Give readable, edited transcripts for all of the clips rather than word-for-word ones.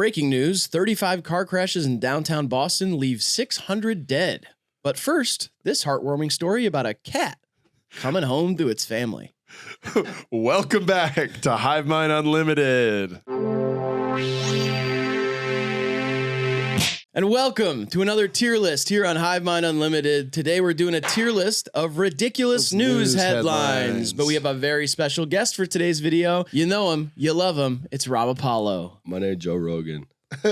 Breaking news, 35 car crashes in downtown Boston leave 600 dead. But first, this heartwarming story about a cat coming home to its family. Welcome back to HIVEMIND Unlimited. And welcome to another tier list here on HIVEMIND Unlimited. Today we're doing a tier list of ridiculous news headlines. But we have a very special guest for today's video. You know him, you love him. It's Rob Apollo. My name's Joe Rogan.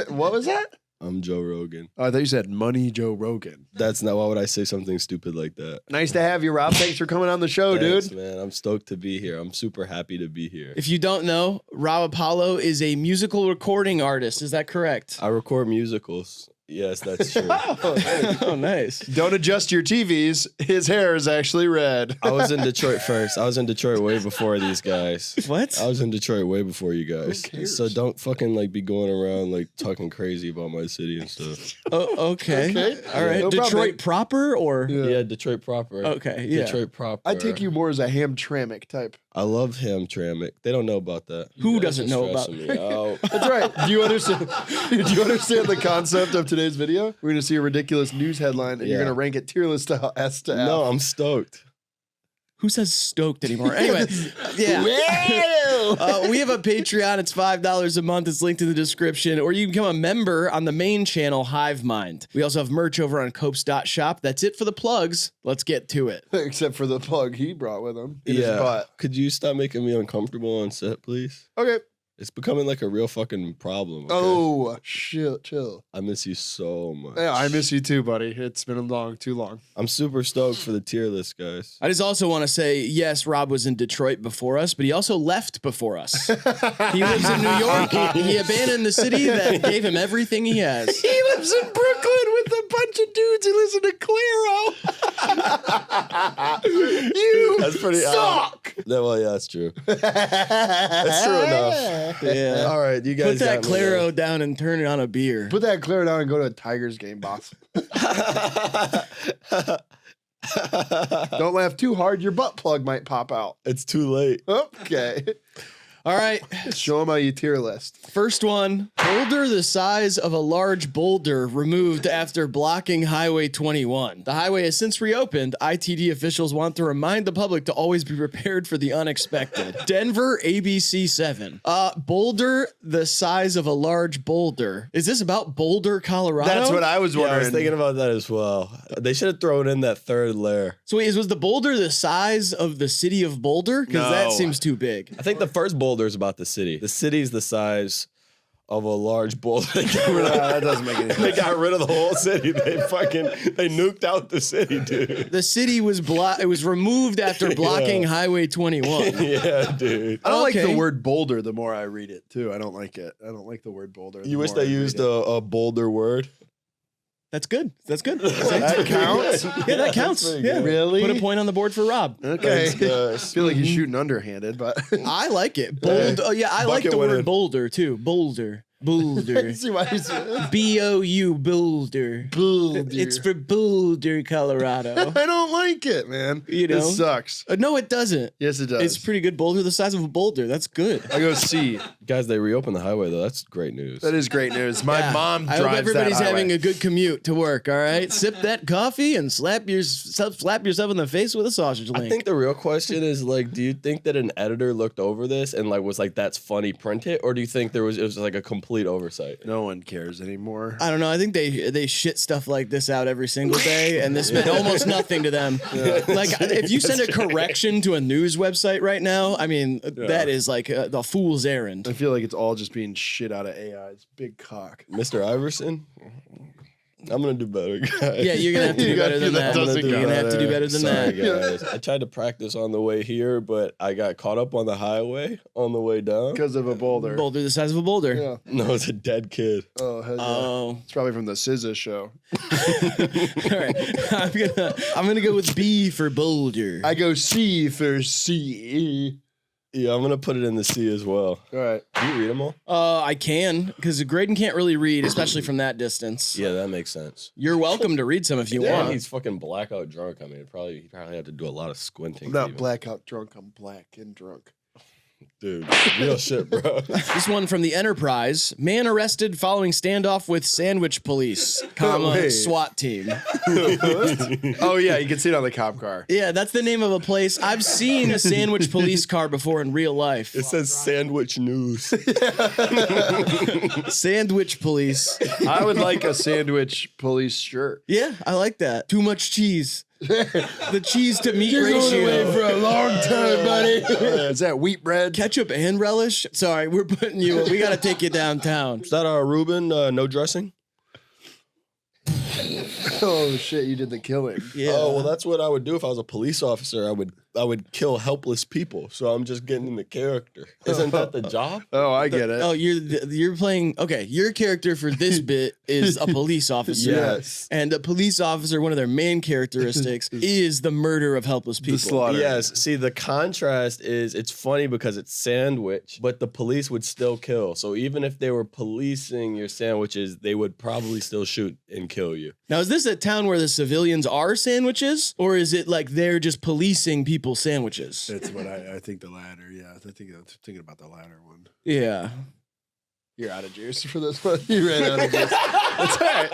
What was that? I'm Joe Rogan. Oh, I thought you said Money Joe Rogan. That's not, why would I say something stupid like that? Nice to have you, Rob. Thanks for coming on the show, Thanks, dude. man. I'm stoked to be here. I'm super happy to be here. If you don't know, Rob Apollo is a musical recording artist. Is that correct? I record musicals. Yes, that's true. Oh, nice. Don't adjust your TVs. His hair is actually red. I was in Detroit first. I was in Detroit way before these guys. What? I was in Detroit way before you guys. Who cares? So don't fucking like be going around like talking crazy about my city and stuff. Oh, okay. Okay. All right. No problem. Detroit proper or? Yeah, Detroit proper. Okay, yeah. Detroit proper. I take you more as a Hamtramck type. I love Hamtramck. They don't know about that. Who You guys doesn't are know about stressing me out. That's right. Do you understand? Do you understand the concept of today's video? We're gonna see a ridiculous news headline, and you're Yeah. gonna rank it tier list to S to F. No, I'm stoked. Who says stoked anymore? Anyway, yeah. We have a Patreon. It's $5 a month. It's linked in the description. Or you can become a member on the main channel, HIVEMIND. We also have merch over on Copes.shop. That's it for the plugs. Let's get to it. Except for the plug he brought with him. In his butt. Could you stop making me uncomfortable on set, please? Okay. It's becoming like a real fucking problem. Okay? Oh, chill. I miss you so much. Yeah, I miss you too, buddy. It's been too long. I'm super stoked for the tier list, guys. I just also want to say, yes, Rob was in Detroit before us, but he also left before us. He lives in New York. He abandoned the city that gave him everything he has. He lives in Brooklyn with a bunch of dudes who listen to Claro. You That's pretty suck. Well, yeah, that's true. That's true enough. Yeah. All right, you guys Put that got me Claro down and turn it on a beer. Put that Claro down and go to a Tigers game, boss. Don't laugh too hard. Your butt plug might pop out. It's too late. Okay. All right. Show them how you tier list. First one, boulder the size of a large boulder removed after blocking Highway 21. The highway has since reopened. ITD officials want to remind the public to always be prepared for the unexpected. Denver ABC 7. Boulder the size of a large boulder. Is this about Boulder, Colorado? That's what I was Yeah, wondering. I was thinking about that as well. They should have thrown in that third layer. So wait, was the boulder the size of the city of Boulder? Because that No. seems too big. I think the first boulder is about the city. The city's the size of a large boulder. That doesn't make any sense. They got rid of the whole city. They nuked out the city, dude. The city was it was removed after blocking Highway 21. Yeah, dude. I don't like Okay. the word boulder the more I read it, too. I don't like it. I don't like the word boulder. You wish they used a bolder word? That's good. That's good. That counts? Yeah, that counts. pretty Yeah. good. Really? Put a point on the board for Rob. Okay. Thanks, guys. I feel like he's shooting underhanded, but I like it. Bold. Oh yeah, I like Bucket the word winning. boulder too. Boulder. Boulder. see why he's B-O-U Boulder. boulder. It's for Boulder, Colorado. I don't like it, man. You know? It sucks. No, it doesn't. Yes, it does. It's pretty good. Boulder the size of a boulder. That's good. I go C. Guys, they reopened the highway, though. That's great news. That is great news. My Yeah. mom I drives hope everybody's that highway. having a good commute to work. All right, sip that coffee and slap yourself in the face with a sausage link. I think the real question is, like, do you think that an editor looked over this and, like, was like, that's funny, print it? Or do you think it was like a complete oversight? No one cares anymore. I don't know. I think they shit stuff like this out every single day, and this meant almost nothing to them. Like, if you send a correction to a news website right now, I mean, that is like the fool's errand. I feel like it's all just being shit out of AI's big cock. Mr. Iverson? I'm gonna do better, guys. Yeah, you're gonna have to do You better gotta than do that. that. You're Doesn't gonna have to do better than Sorry, that. guys. I tried to practice on the way here, but I got caught up on the highway on the way down. Because of a boulder. Boulder the size of a boulder. Yeah. No, it's a dead kid. Oh, hell yeah. Oh. It's probably from the SZA show. All right. I'm gonna go with B for Boulder. I go C for C. Yeah, I'm gonna put it in the C as well. All right. Do you read them all? I can, because Graydon can't really read, especially from that distance. Yeah, that makes sense. You're welcome to read some if you Yeah, want. he's fucking blackout drunk. I mean, he probably had to do a lot of squinting. I'm not even. blackout drunk. I'm black and drunk. Dude, real shit, bro. This one from the Enterprise. Man arrested following standoff with sandwich police, Wait. SWAT team. Oh yeah, you can see it on the cop car. Yeah, that's the name of a place. I've seen a sandwich police car before in real life. It says sandwich news. Sandwich police. I would like a sandwich police shirt. Yeah, I like that. Too much cheese. The cheese to meat ratio. for a long time, buddy. Is that wheat bread? Ketchup and relish? Sorry, we're putting you. We got to take you downtown. Is that Reuben? No dressing? Oh shit, you did the killing. Yeah. Oh, well, that's what I would do if I was a police officer. I would kill helpless people. So I'm just getting into character. Isn't that the job? Oh, I get it. Oh, you're playing. Okay, your character for this bit is a police officer. Yes. And a police officer, one of their main characteristics is the murder of helpless people. The slaughter. Yes. See, the contrast is it's funny because it's sandwich, but the police would still kill. So even if they were policing your sandwiches, they would probably still shoot and kill you. Now, is this a town where the civilians are sandwiches, or is it like they're just policing people's sandwiches? That's what I think the latter. Yeah, I think I'm thinking about the latter one. Yeah. You're out of juice for this one. You ran out of juice. That's all right.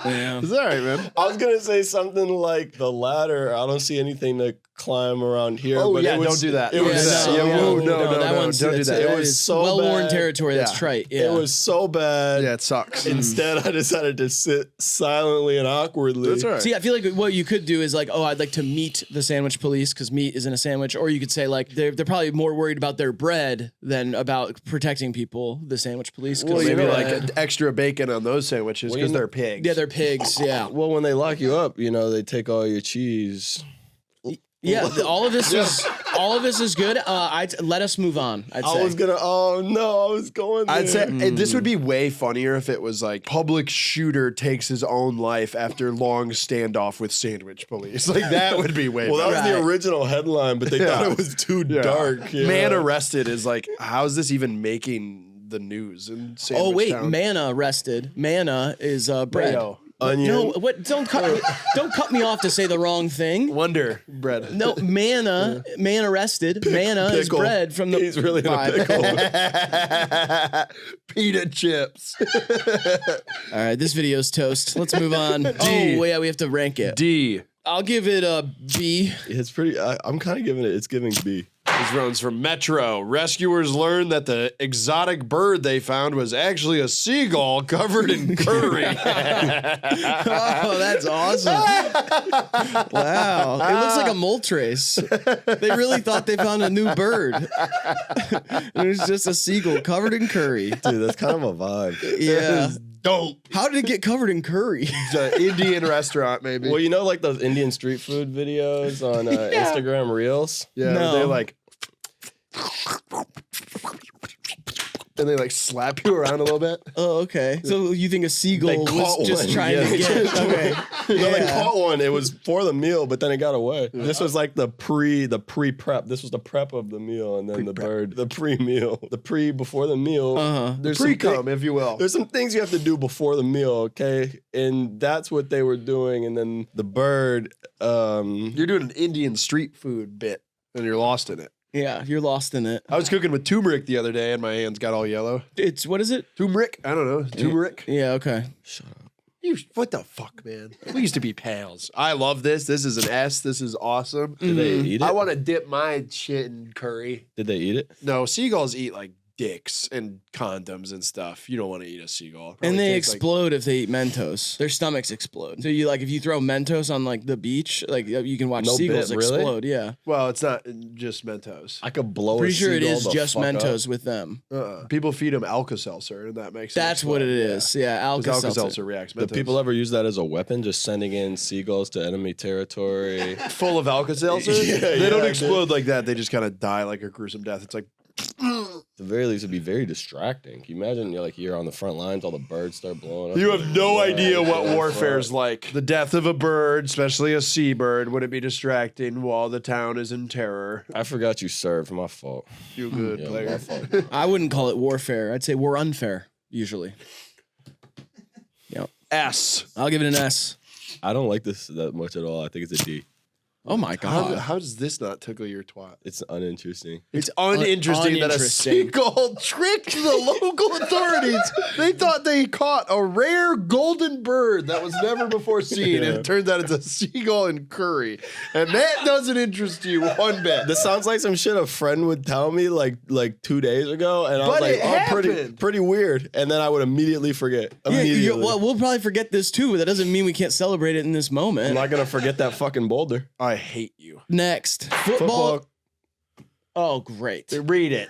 Yeah. It's all right, man. I was gonna say something like the ladder. I don't see anything to climb around here. Oh, but yeah, it was, don't do that. It Don't was do that. so, Yeah, whoa, no, that no, one's don't do it's- that. It that was is so well-worn bad. territory. That's Yeah. trite. Yeah. It was so bad. Yeah, it sucks. Instead, I decided to sit silently and awkwardly. That's all right. See, I feel like what you could do is like, oh, I'd like to meet the sandwich police because meat isn't a sandwich. Or you could say like they're probably more worried about their bread than about protecting people. The sandwich police. 'Cause Well, maybe bread- like extra bacon on those sandwiches Well, because you know- they're pigs. yeah, they're pigs. Yeah, Well, when they lock you up, they take all your cheese. yeah. All of this is good. Let us move on. I'd say. I was gonna. Oh no, I was going. I'd say there. this would be way funnier if it was like public shooter takes his own life after long standoff with sandwich police. Like that would be way Well, that better. was the original headline, but they Yeah. thought it was too Yeah. dark. Man arrested is like, how's this even making the news in Sandwich Oh wait, Town? manna arrested. Manna is bread. Mayo. Onion. No, what? Don't cut me off to say the wrong thing. Wonder bread. No, man arrested. Manna is Pickle. bread from the. He's really in a pickle. Pita chips. All right, this video's toast. Let's move on. D. Oh, yeah, we have to rank it. D. I'll give it a B. It's pretty. I'm kind of giving it. It's giving B. This runs from Metro. Rescuers learned that the exotic bird they found was actually a seagull covered in curry. Oh, that's awesome. Wow. It looks like a mole trace. They really thought they found a new bird. It was just a seagull covered in curry. Dude, that's kind of a vibe. Yeah. Dope. How did it get covered in curry? It's an Indian restaurant, maybe. Well, like those Indian street food videos on Instagram Reels. Yeah, No. they like, and they like slap you around a little bit. Oh, okay. So you think a seagull They caught was just one, trying to yeah. get... Okay. No, they Yeah. caught one. It was for the meal, but then it got away. This was like the pre-prep. This was the prep of the meal, and then the bird, the pre-meal, before the meal. Uh-huh. There's some Pre-cum, if you will. There's some things you have to do before the meal, okay? And that's what they were doing. And then the bird, You're doing an Indian street food bit, and you're lost in it. Yeah, you're lost in it. I was cooking with turmeric the other day, and my hands got all yellow. It's, what is it? Turmeric? I don't know. Turmeric? Yeah, okay. shut up. What the fuck, man? We used to be pals. I love this. This is an S. This is awesome. Did they eat it? I want to dip my shit in curry. Did they eat it? No, seagulls eat like dicks and condoms and stuff. You don't want to eat a seagull. Probably And they tastes like- explode if they eat Mentos. Their stomachs explode. So you if you throw Mentos on like the beach, like you can watch No seagulls bit, really? explode. Yeah, well, it's not just Mentos. I could blow pretty a sure it seagull is the just fuck Mentos up. with them. People feed them Alka-Seltzer, and that makes That's what it is. Yeah, Alka-Seltzer. Alka-Seltzer reacts. Do Mentos. people ever use that as a weapon, just sending in seagulls to enemy territory? full of Alka-Seltzer? Yeah, they don't yeah, explode like that. They just kind of die like a gruesome death. It's like, At the very least, it'd be very distracting. Can you imagine you're on the front lines, all the birds start blowing up? you have no Yeah, idea what yeah, warfare's fuck. like. The death of a bird, especially a seabird, would it be distracting while the town is in terror? I forgot you served. My fault. You good Yeah, player. my fault. I wouldn't call it warfare. I'd say we're unfair usually. Yeah, S. I'll give it an S. I don't like this that much at all. I think it's a D. Oh my God. How does this not tickle your twat? It's uninteresting. It's uninteresting that a uninteresting. seagull tricked the local authorities. They thought they caught a rare golden bird that was never before seen, and it turns out it's a seagull in curry. And that doesn't interest you one bit. This sounds like some shit a friend would tell me like 2 days ago, and I was But like, it "Oh, happened. pretty weird," and then I would immediately forget. Yeah, Immediately. well, we'll probably forget this too, but that doesn't mean we can't celebrate it in this moment. I'm not gonna forget that fucking Boulder. I hate you. Next, football. Oh, great. Read it.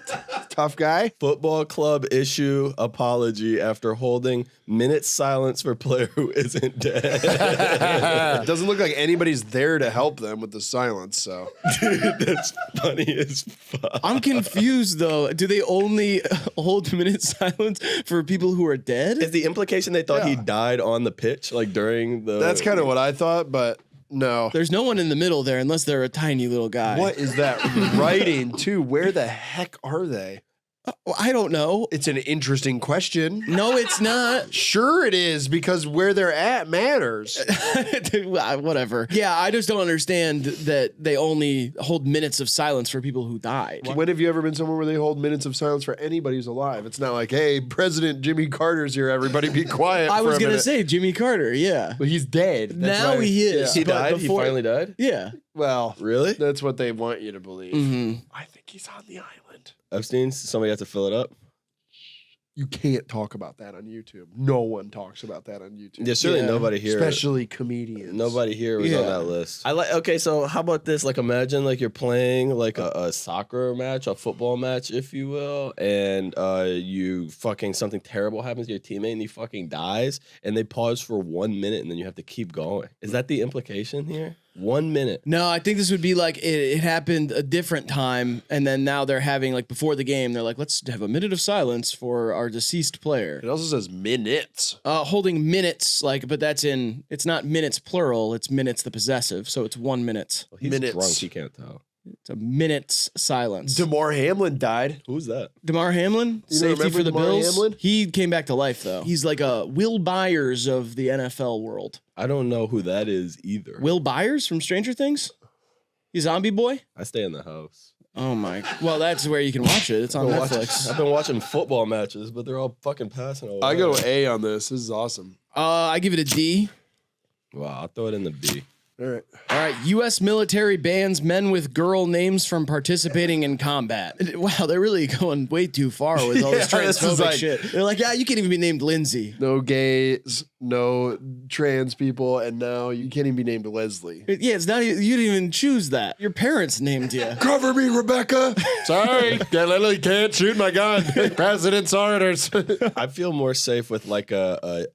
Tough guy. Football club issue apology after holding minute silence for player who isn't dead. It doesn't look like anybody's there to help them with the silence, so. Dude, that's funny as fuck. I'm confused though. Do they only hold minute silence for people who are dead? Is the implication they thought he died on the pitch, like during the? That's kind of what I thought, but no. There's no one in the middle there unless they're a tiny little guy. What is that writing, too? Where the heck are they? Well, I don't know. It's an interesting question. No, it's not. Sure it is, because where they're at matters. Whatever. Yeah, I just don't understand that they only hold minutes of silence for people who died. When have you ever been somewhere where they hold minutes of silence for anybody who's alive? It's not like, hey, President Jimmy Carter's here, everybody be quiet. I was going to say Jimmy Carter, yeah. But he's dead. That's Now why- he is. He but died. before- He finally died. Yeah. Well, Really? that's what they want you to believe. Mhm. I think he's on the island. Epstein. Somebody had to fill it up. You can't talk about that on YouTube. No one talks about that on YouTube. Yeah, surely Yeah. nobody here. Especially comedians. Nobody here was on Yeah. that list. I like. Okay, so how about this? Like, imagine like you're playing like a soccer match, a football match, if you will, and you fucking something terrible happens to your teammate and he fucking dies, and they pause for 1 minute and then you have to keep going. Is that the implication here? 1 minute. No, I think this would be like it happened a different time, and then now they're having like before the game, they're like, let's have a minute of silence for our deceased player. It also says minutes. Holding minutes, like, but it's not minutes plural, it's minutes the possessive, so it's 1 minute. Well, he's Minutes. drunk. He can't tell. It's a minute's silence. DeMar Hamlin died. Who's that? DeMar Hamlin, You don't safety remember for the Damar Bills. Hamlin? He came back to life though. He's like a Will Byers of the NFL world. I don't know who that is either. Will Byers from Stranger Things? He's Zombie Boy? I stay in the house. Oh my. Well, that's where you can watch it. It's on Netflix. I've been watching football matches, but they're all fucking passing away. I go A on this. This is awesome. I give it a D. Wow, I'll throw it in the B. All right. All right, U.S. military bans men with girl names from participating in combat. Wow, they're really going way too far with all this Yeah, this is transphobic like- shit. They're like, yeah, you can't even be named Lindsay. No gays, no trans people, and now you can't even be named Leslie. Yeah, it's not. You didn't even choose that. Your parents named you. Cover me, Rebecca. Sorry, I literally can't shoot my gun. President's orders. I feel more safe with like a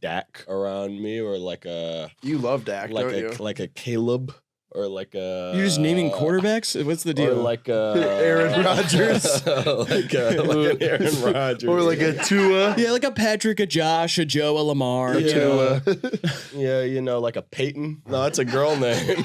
Dak around me, or like a You love Dak, don't you? like a Caleb, or like a. You're just naming quarterbacks? What's the Or deal? like a Aaron Rodgers. like an Aaron Rodgers, Or like a Tua. Yeah, like a Patrick, a Josh, a Joe, a Lamar. Yeah. Tua. yeah, you know, like a Peyton. No, that's a girl name.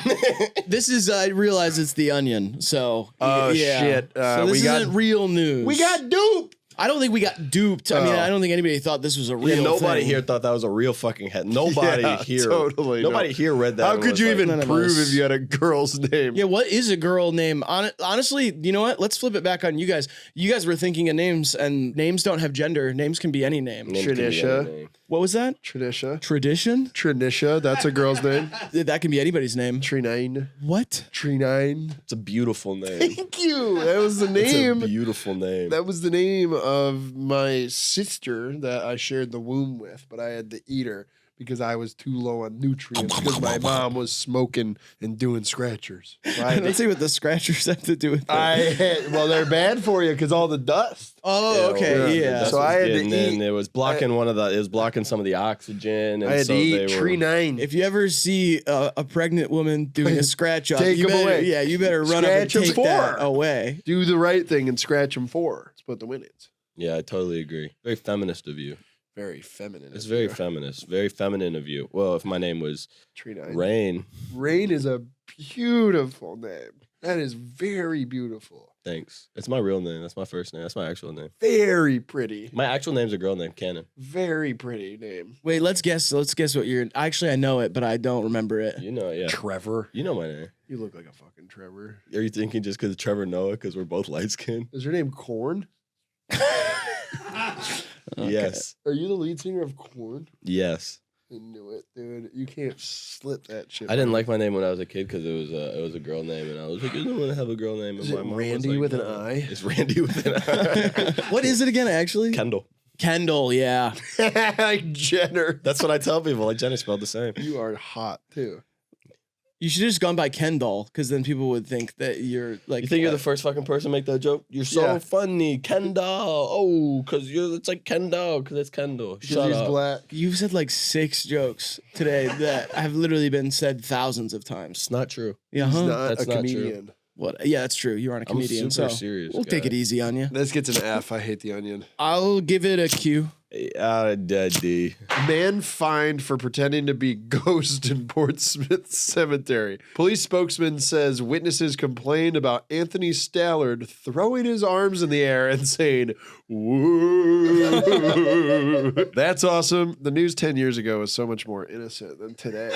This is, I realize it's The Onion, so. Oh, yeah. shit. So this we got- isn't real news. We got duped. I don't think we got duped. I mean, Oh. I don't think anybody thought this was a real Yeah, nobody thing. here thought that was a real fucking head. Nobody Yeah, here. totally Nobody no. here read that. How and could was you like, even none of prove us. if you had a girl's name? Yeah, what is a girl name? Honestly, you know what? Let's flip it back on you guys. You guys were thinking of names, and names don't have gender. Names can be any name. names can be Trinisha. any name. What was that? Trinisha. Tradition? Trinisha, that's a girl's name. That can be anybody's name. Trinine. What? Trinine. It's a beautiful name. Thank you. That was the It's a name. beautiful name. That was the name of my sister that I shared the womb with, but I had to eat her because I was too low on nutrients because my mom was smoking and doing scratchers. So I had Let's to- see what the scratchers have to do with that. well, they're bad for you because all the dust. Oh, okay, yeah. yeah. That's So what's I had to getting in. eat- It was blocking it was blocking some of the oxygen. And I had so to they eat were, Trinine. If you ever see a pregnant woman doing a scratch off, Take you 'em better, away. yeah, you better run Scratch 'em up and take that for. away. Do the right thing and scratch them for. Split the winnings. Yeah, I totally agree. Very feminist of you. Very feminine. It's of very you. feminist. Very feminine of you. Well, if my name was Trinine. Rain. Rain is a beautiful name. That is very beautiful. Thanks. It's my real name. That's my first name. That's my actual name. Very pretty. My actual name's a girl named Cannon. Very pretty name. Wait, let's guess. Let's guess what you're. Actually, I know it, but I don't remember it. You know it, yeah. Trevor. You know my name. You look like a fucking Trevor. Are you thinking just because Trevor Noah, because we're both light skinned? Is your name Korn? Yes. Are you the lead singer of Korn? Yes. I knew it, dude. You can't slip that shit. I didn't like my name when I was a kid because it was a girl name, and I was like, I don't want to have a girl name. And Is my it mom Randy was like, with an "No." I? It's Randy with an I. What is it again? Actually, Kendall. Kendall. Yeah. Like Jenner. That's what I tell people. Like Jenny spelled the same. You are hot too. You should have just gone by Kendall, because then people would think that you're like. You think you're the first fucking person to make that joke? You're so Yeah. funny, Kendall. Oh, because it's like Kendall, because it's Kendall. Shut He's up. black. You've said like 6 jokes today that have literally been said thousands of times. It's not true. Yeah. He's Huh? not That's a not true. comedian. What? Yeah, that's true. You aren't a I'm comedian, super so serious. we'll take guy. it easy on you. This gets an F. I hate the onion. I'll give it a Q. D. Man fined for pretending to be ghost in Portsmouth Cemetery. Police spokesman says witnesses complained about Anthony Stallard throwing his arms in the air and saying, "Woo." That's awesome. The news 10 years ago was so much more innocent than today.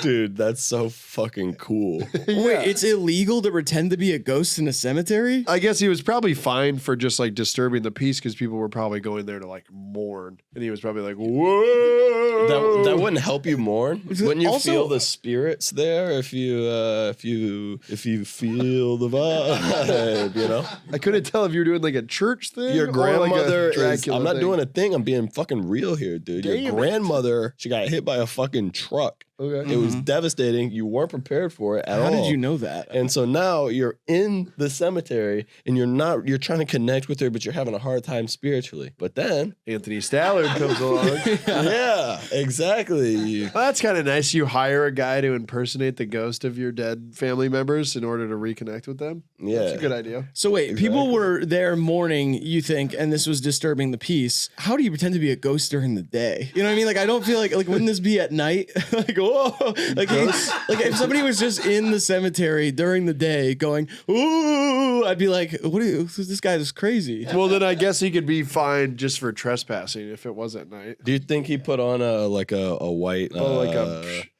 Dude, that's so fucking cool. Wait, it's illegal to pretend to be a ghost in a cemetery? I guess he was probably fined for just like disturbing the peace because people were probably going there to like mourn. And he was probably like, "Whoa." That wouldn't help you mourn. Wouldn't you Also- feel the spirits there if you feel the vibe? You know, I couldn't tell if you were doing like a church thing. your or grandmother like a is. I'm not doing a thing. I'm being fucking real here, dude. Damn Your it. grandmother, she got hit by a fucking truck. Okay. It was devastating. You weren't prepared for it at all. How did you know that? And so now you're in the cemetery and you're trying to connect with her, but you're having a hard time spiritually. But then, Anthony Stallard comes along. yeah, exactly. Well, that's kind of nice. You hire a guy to impersonate the ghost of your dead family members in order to reconnect with them. Yeah. That's a good idea. So wait, people Exactly. were there mourning, you think, and this was disturbing the peace. How do you pretend to be a ghost during the day? You know what I mean? Like, I don't feel like wouldn't this be at night? Like, whoa, like if somebody was just in the cemetery during the day going, ooh, I'd be like, what? This guy is crazy. Well, then I guess he could be fined just for trespassing if it was at night. Do you think he put on a white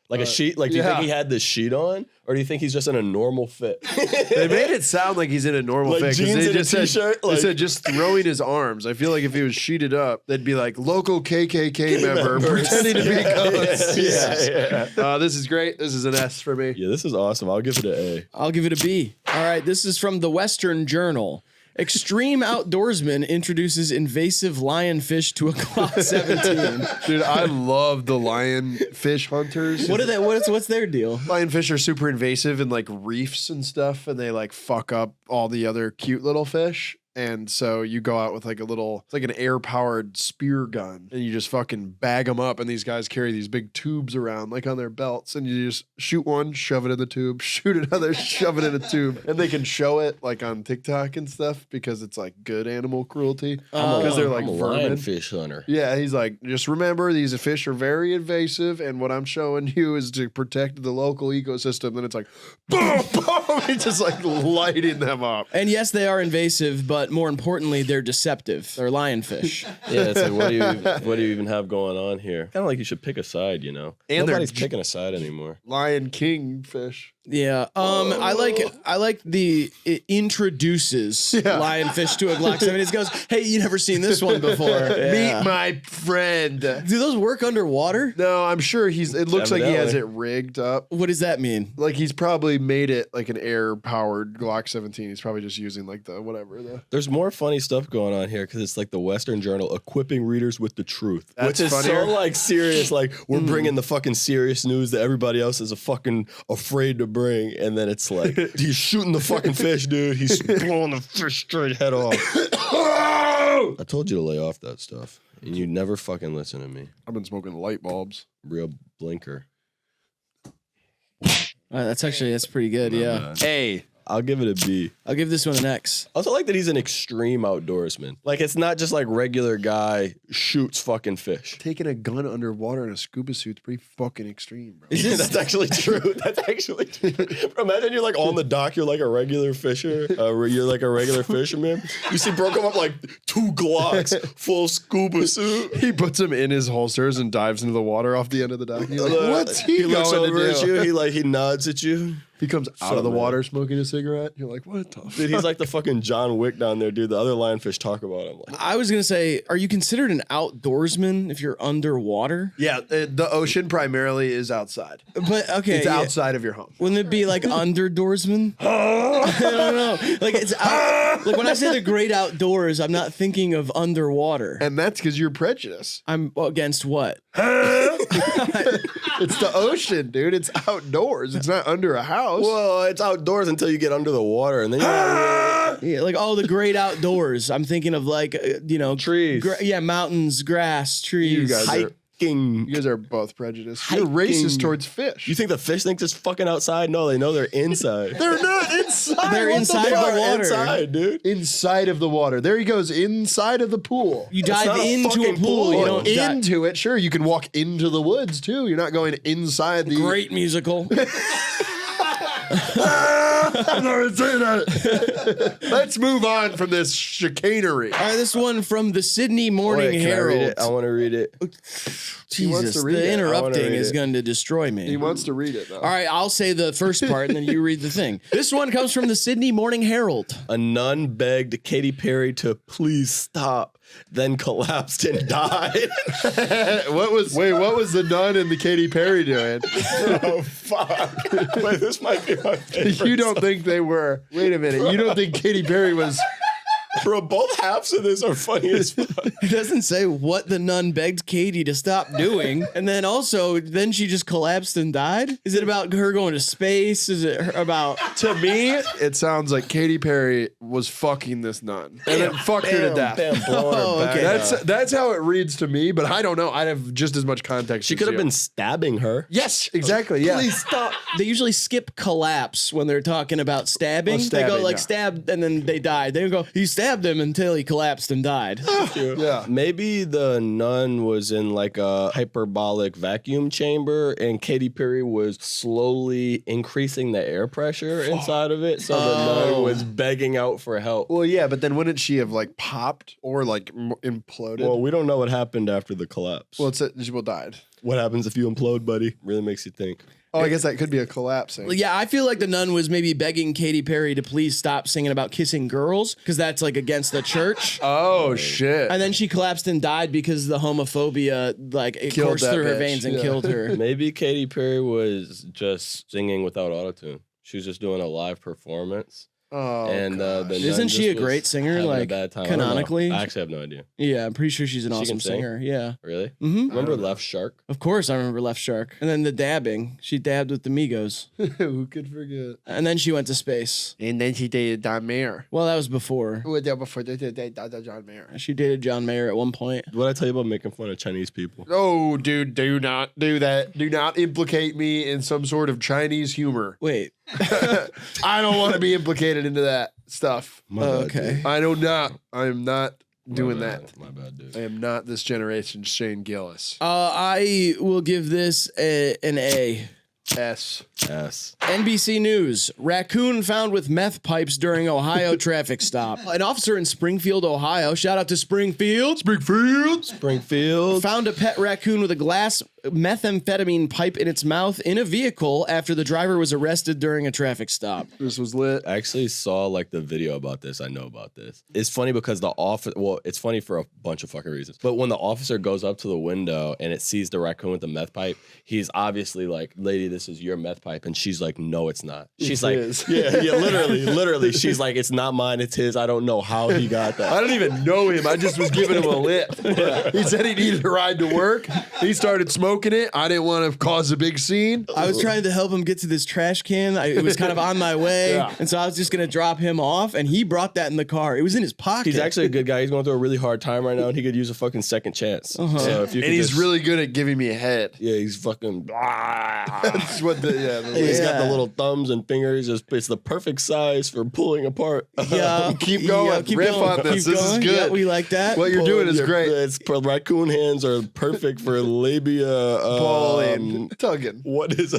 Like a sheet? Like, do you yeah. think he had this sheet on, or do you think he's just in a normal fit? They made it sound like he's in a normal Like fit 'cause jeans they and a just said, t-shirt, they like- said just throwing his arms. I feel like if he was sheeted up, they'd be like local KKK member members. pretending to be Yeah, ghosts. yeah. This is great. This is an S for me. Yeah, this is awesome. I'll give it an A. I'll give it a B. All right, this is from the Western Journal. Extreme outdoorsman introduces invasive lionfish to a Glock 17. Dude, I love the lionfish hunters. What are they? What's their deal? Lionfish are super invasive in like reefs and stuff, and they like fuck up all the other cute little fish. And so you go out with like it's like an air-powered spear gun, and you just fucking bag them up. And these guys carry these big tubes around, like on their belts, and you just shoot one, shove it in the tube, shoot another, shove it in a tube, and they can show it like on TikTok and stuff because it's like good animal cruelty because they're like I'm a vermin. lionfish hunter. Yeah, he's like, just remember these fish are very invasive, and what I'm showing you is to protect the local ecosystem. Then it's like, boom, boom, it's just like lighting them up. And yes, they are invasive, but more importantly, they're deceptive. They're lionfish. Yeah, it's like what do you even have going on here? Kind of like you should pick a side, you know. And Nobody's they're picking a side anymore. Lion King fish. Yeah. I like the it introduces lionfish to a Glock 17. It goes, hey, you never seen this one before. Yeah. Meet my friend. Do those work underwater? No, I'm sure it looks like he has it rigged up. What does that mean? Like he's probably made it like an air-powered Glock 17. He's probably just using like There's more funny stuff going on here because it's like the Western Journal equipping readers with the truth, That's which is funnier. so like serious. Like we're bringing the fucking serious news that everybody else is fucking afraid to bring, and then it's like he's shooting the fucking fish, dude. He's blowing the fish straight head off. I told you to lay off that stuff, and you never fucking listen to me. I've been smoking light bulbs. Real blinker. That's pretty good. Yeah. A. I'll give it a B. I'll give this one an X. I also like that he's an extreme outdoorsman. Like, it's not just like regular guy shoots fucking fish. Taking a gun underwater in a scuba suit's pretty fucking extreme, bro. That's actually true. That's actually true. Imagine you're like on the dock, you're like a regular fisher, you're like a regular fisherman. You see bro come up like 2 Glocks, full scuba suit. He puts them in his holsters and dives into the water off the end of the dock. He's like, what's he looks going over to at do? you. He nods at you. He comes out of the man. water smoking a cigarette. You're like, what the fuck? Dude, he's like the fucking John Wick down there, dude. The other lionfish talk about him. Like, I was going to say, are you considered an outdoorsman if you're underwater? Yeah, the ocean primarily is outside. But okay. It's outside of your home. Wouldn't it be like underdoorsman? I don't know. Like it's out, like when I say the great outdoors, I'm not thinking of underwater. And that's because you're prejudiced. I'm against what? It's the ocean, dude. It's outdoors. It's not under a house. well, it's outdoors until you get under the water, and then you're Yeah, like the great outdoors. I'm thinking of like trees. Mountains, grass, trees. You guys are- hiking. You guys are both prejudiced. You're racist towards fish. You think the fish thinks it's fucking outside? No, they know they're inside. they're not inside. They're What inside fuck? the water. Inside, dude. Inside of the water. There he goes, inside of the pool. You It's dive not a into a fucking pool. pool. You don't into it. Sure, you can walk into the woods too. You're not going inside the. Great musical. I'm not saying that. Let's move on from this chicanery. All right, this one from the Sydney Morning Wait, can I read Herald. it? I want to read it. Jesus, to read the it. I wanna interrupting read is it. going to destroy me. He wants to read it though. All right, I'll say the first part and then you read the thing. This one comes from the Sydney Morning Herald. A nun begged Katy Perry to please stop, then collapsed and died. What was the nun and the Katy Perry doing? Oh, fuck. Wait, this might be my favorite. You don't think they were? Wait a minute. You don't think Katy Perry was? Bro, both halves of this are funny as fuck. It doesn't say what the nun begged Katie to stop doing. And then also, then she just collapsed and died? Is it about her going to space? Is it about... To me, it sounds like Katy Perry was fucking this nun and then fucked her to death. Bam, blowing Oh, her back okay. out. That's how it reads to me, but I don't know. I'd have just as much context. She as could have you. been stabbing her. Yes, exactly. Yeah. Please stop. They usually skip collapse when they're talking about stabbing. Oh, They stabbing, go like yeah. stabbed and then they died. They go, he stabbed him until he collapsed and died. Yeah. Maybe the nun was in like a hyperbolic vacuum chamber and Katy Perry was slowly increasing the air pressure inside of it. So the nun was begging out for help. Well, yeah, but then wouldn't she have like popped or like imploded? Well, we don't know what happened after the collapse. Well, she died. What happens if you implode, buddy? Really makes you think. Oh, I guess that could be a collapsing. Yeah, I feel like the nun was maybe begging Katy Perry to please stop singing about kissing girls because that's like against the church. Oh shit! And then she collapsed and died because the homophobia like it Killed coursed that through her bitch, veins and yeah. killed her. Maybe Katy Perry was just singing without autotune. She was just doing a live performance. Oh, And the gosh. nun Isn't she a just was great singer, having a like, bad time. I don't know. canonically? I actually have no idea. Yeah, I'm pretty sure she's an She awesome can sing? singer. Yeah. Really? Mm-hmm. Remember Left Shark? Of course, I remember Left Shark. And then the dabbing. She dabbed with the Migos. Who could forget? And then she went to space. And then she dated John Mayer. Well, that was before. Who was there before they did John Mayer? She dated John Mayer at one point. What did I tell you about making fun of Chinese people? Oh, dude, do not do that. Do not implicate me in some sort of Chinese humor. Wait. I don't want to be implicated into that stuff. My bad, Okay. dude. I am not doing My that. bad. My bad, dude. I am not this generation's Shane Gillis. I will give this an A. S. Yes. NBC News. Raccoon found with meth pipes during Ohio traffic stop. An officer in Springfield, Ohio, shout out to Springfield, Springfield. found a pet raccoon with a glass methamphetamine pipe in its mouth in a vehicle after the driver was arrested during a traffic stop. This was lit. I actually saw like the video about this. I know about this. It's funny because it's funny for a bunch of fucking reasons. But when the officer goes up to the window and it sees the raccoon with the meth pipe, he's obviously like, lady, this is your meth pipe. And she's like, no, it's not. She's like, his. yeah, literally. She's like, it's not mine, it's his. I don't know how he got that. I don't even know him. I just was giving him a lift. He said he needed a ride to work. He started smoking smoking it. I didn't want to cause a big scene. I was trying to help him get to this trash can. It was kind of on my way. Yeah. And so I was just going to drop him off. And he brought that in the car. It was in his pocket. He's actually a good guy. He's going through a really hard time right now, and he could use a fucking second chance. So if you And he's really good at giving me a head. yeah, he's fucking. That's what He's got the little thumbs and fingers. It's the perfect size for pulling apart. Yeah. Keep going. Yeah, keep Riff going. on this. Keep This is going. good. Yeah, we like that. What you're doing is great. It's raccoon hands are perfect for labia. Balling. Tugging. What is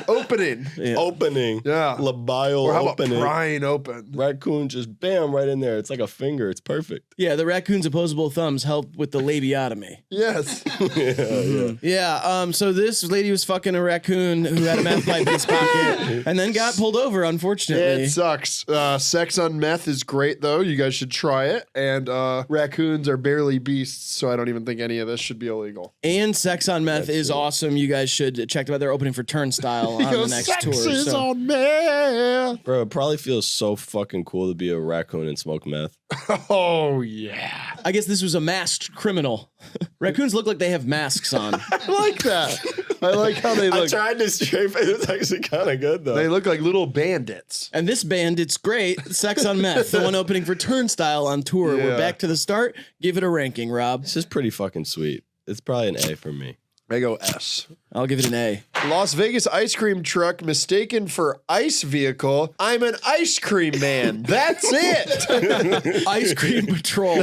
Opening. Yeah. opening? Yeah. Labile Or how about opening. prying open? Raccoon just bam right in there. It's like a finger. It's perfect. Yeah, the raccoon's opposable thumbs help with the labiotomy. Yes. Yeah, so this lady was fucking a raccoon who had a meth pipe in his pocket and then got pulled over, unfortunately. It sucks. Sex on meth is great, though. You guys should try it. And raccoons are barely beasts, so I don't even think any of this should be illegal. And Sex on Meth is awesome. You guys should check them out. They're opening for Turnstile on the next Sex tour. is So. on meth. Bro, it probably feels so fucking cool to be a raccoon and smoke meth. Oh, yeah. I guess this was a masked criminal. Raccoons look like they have masks on. I like that. I like how they I look. tried to straight face. It's actually kind of good though. They look like little bandits. And this band, it's great. Sex on Meth, the one opening for Turnstile on tour. Yeah. We're back to the start. Give it a ranking, Rob. This is pretty fucking sweet. It's probably an A for me. I go S. I'll give it an A. Las Vegas ice cream truck mistaken for ice vehicle. I'm an ice cream man. That's it. Ice Cream Patrol.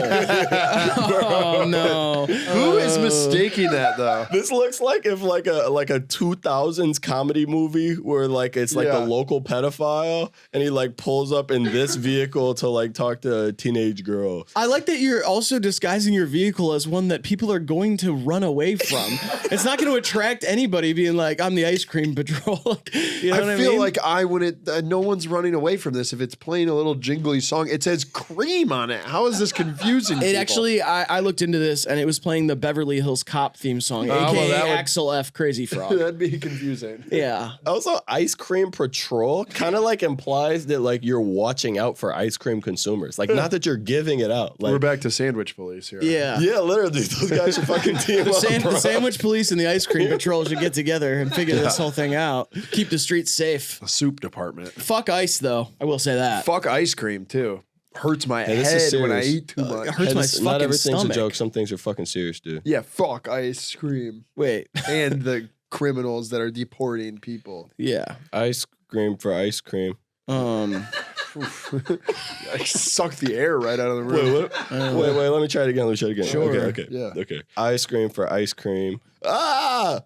Oh, no. Who is mistaking that, though? This looks like if like a 2000s comedy movie where like it's like Yeah. the local pedophile and he like pulls up in this vehicle to like talk to a teenage girl. I like that you're also disguising your vehicle as one that people are going to run away from. It's not going to attract anybody being like, I'm the ice cream patrol. You know what I I feel mean? like no one's running away from this if it's playing a little jingly song. It says cream on it. How is this confusing? It people? actually, I looked into this and it was playing the Beverly Hills Cop theme song, well, aka that would- Axel F. Crazy Frog. That'd be confusing. Yeah. Also, ice cream patrol kind of like implies that like you're watching out for ice cream consumers. Like not that you're giving it out. Like We're back to sandwich police here. Yeah. yeah, literally those guys should fucking team up. The bro. sandwich police and the ice cream patrol should get together and figure this whole thing out. Keep the streets safe. The soup department. Fuck ice, though. I will say that. Fuck ice cream too. Hurts my this is head when I serious. eat too much. It hurts my Not fucking everything's stomach. a joke. Some things are fucking serious, dude. Yeah, fuck ice cream Wait. and the criminals that are deporting people. Yeah. Ice cream for ice cream. I suck the air right out of the room. Wait, what? Wait, let me try it again. Sure. Okay. Yeah. Okay. Ice cream for ice cream. Ah!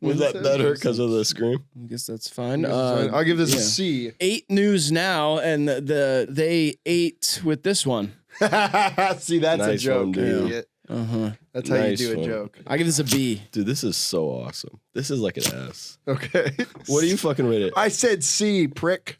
Was that better because of the scream? I guess that's fine. I'll give this a yeah. C. 8 News Now, and they ate with this one. See, that's a Nice joke, one, dude. idiot. Uh-huh. That's how you Nice do a one. joke. I give this a B. Dude, this is so awesome. This is like an S. Okay. What do you fucking rate it? I said C, prick.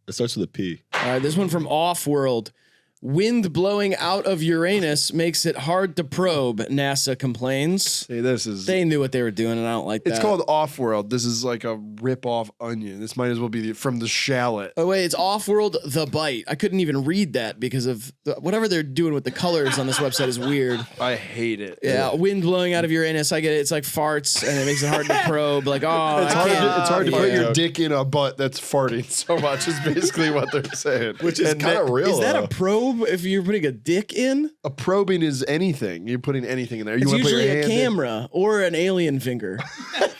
It starts with a P. All right, this one from OffWorld. Wind blowing out of Uranus makes it hard to probe, NASA complains. See, this is. They knew what they were doing, and I don't like that. It's called OffWorld. This is like a rip-off Onion. This might as well be from the shallot. Oh, wait, it's OffWorld The Bite. I couldn't even read that because of whatever they're doing with the colors on this website is weird. I hate it. Yeah, wind blowing out of Uranus. I get it. It's like farts, and it makes it hard to probe. Like, oh, It's I hard, can't. it's hard to put yeah. your dick in a butt that's farting so much is basically what they're saying. Which is And kind of real. Is that though. a probe if you're putting a dick in? a probing is anything. You're putting anything in there. You It's wanna put your usually a hand in- camera or an alien finger.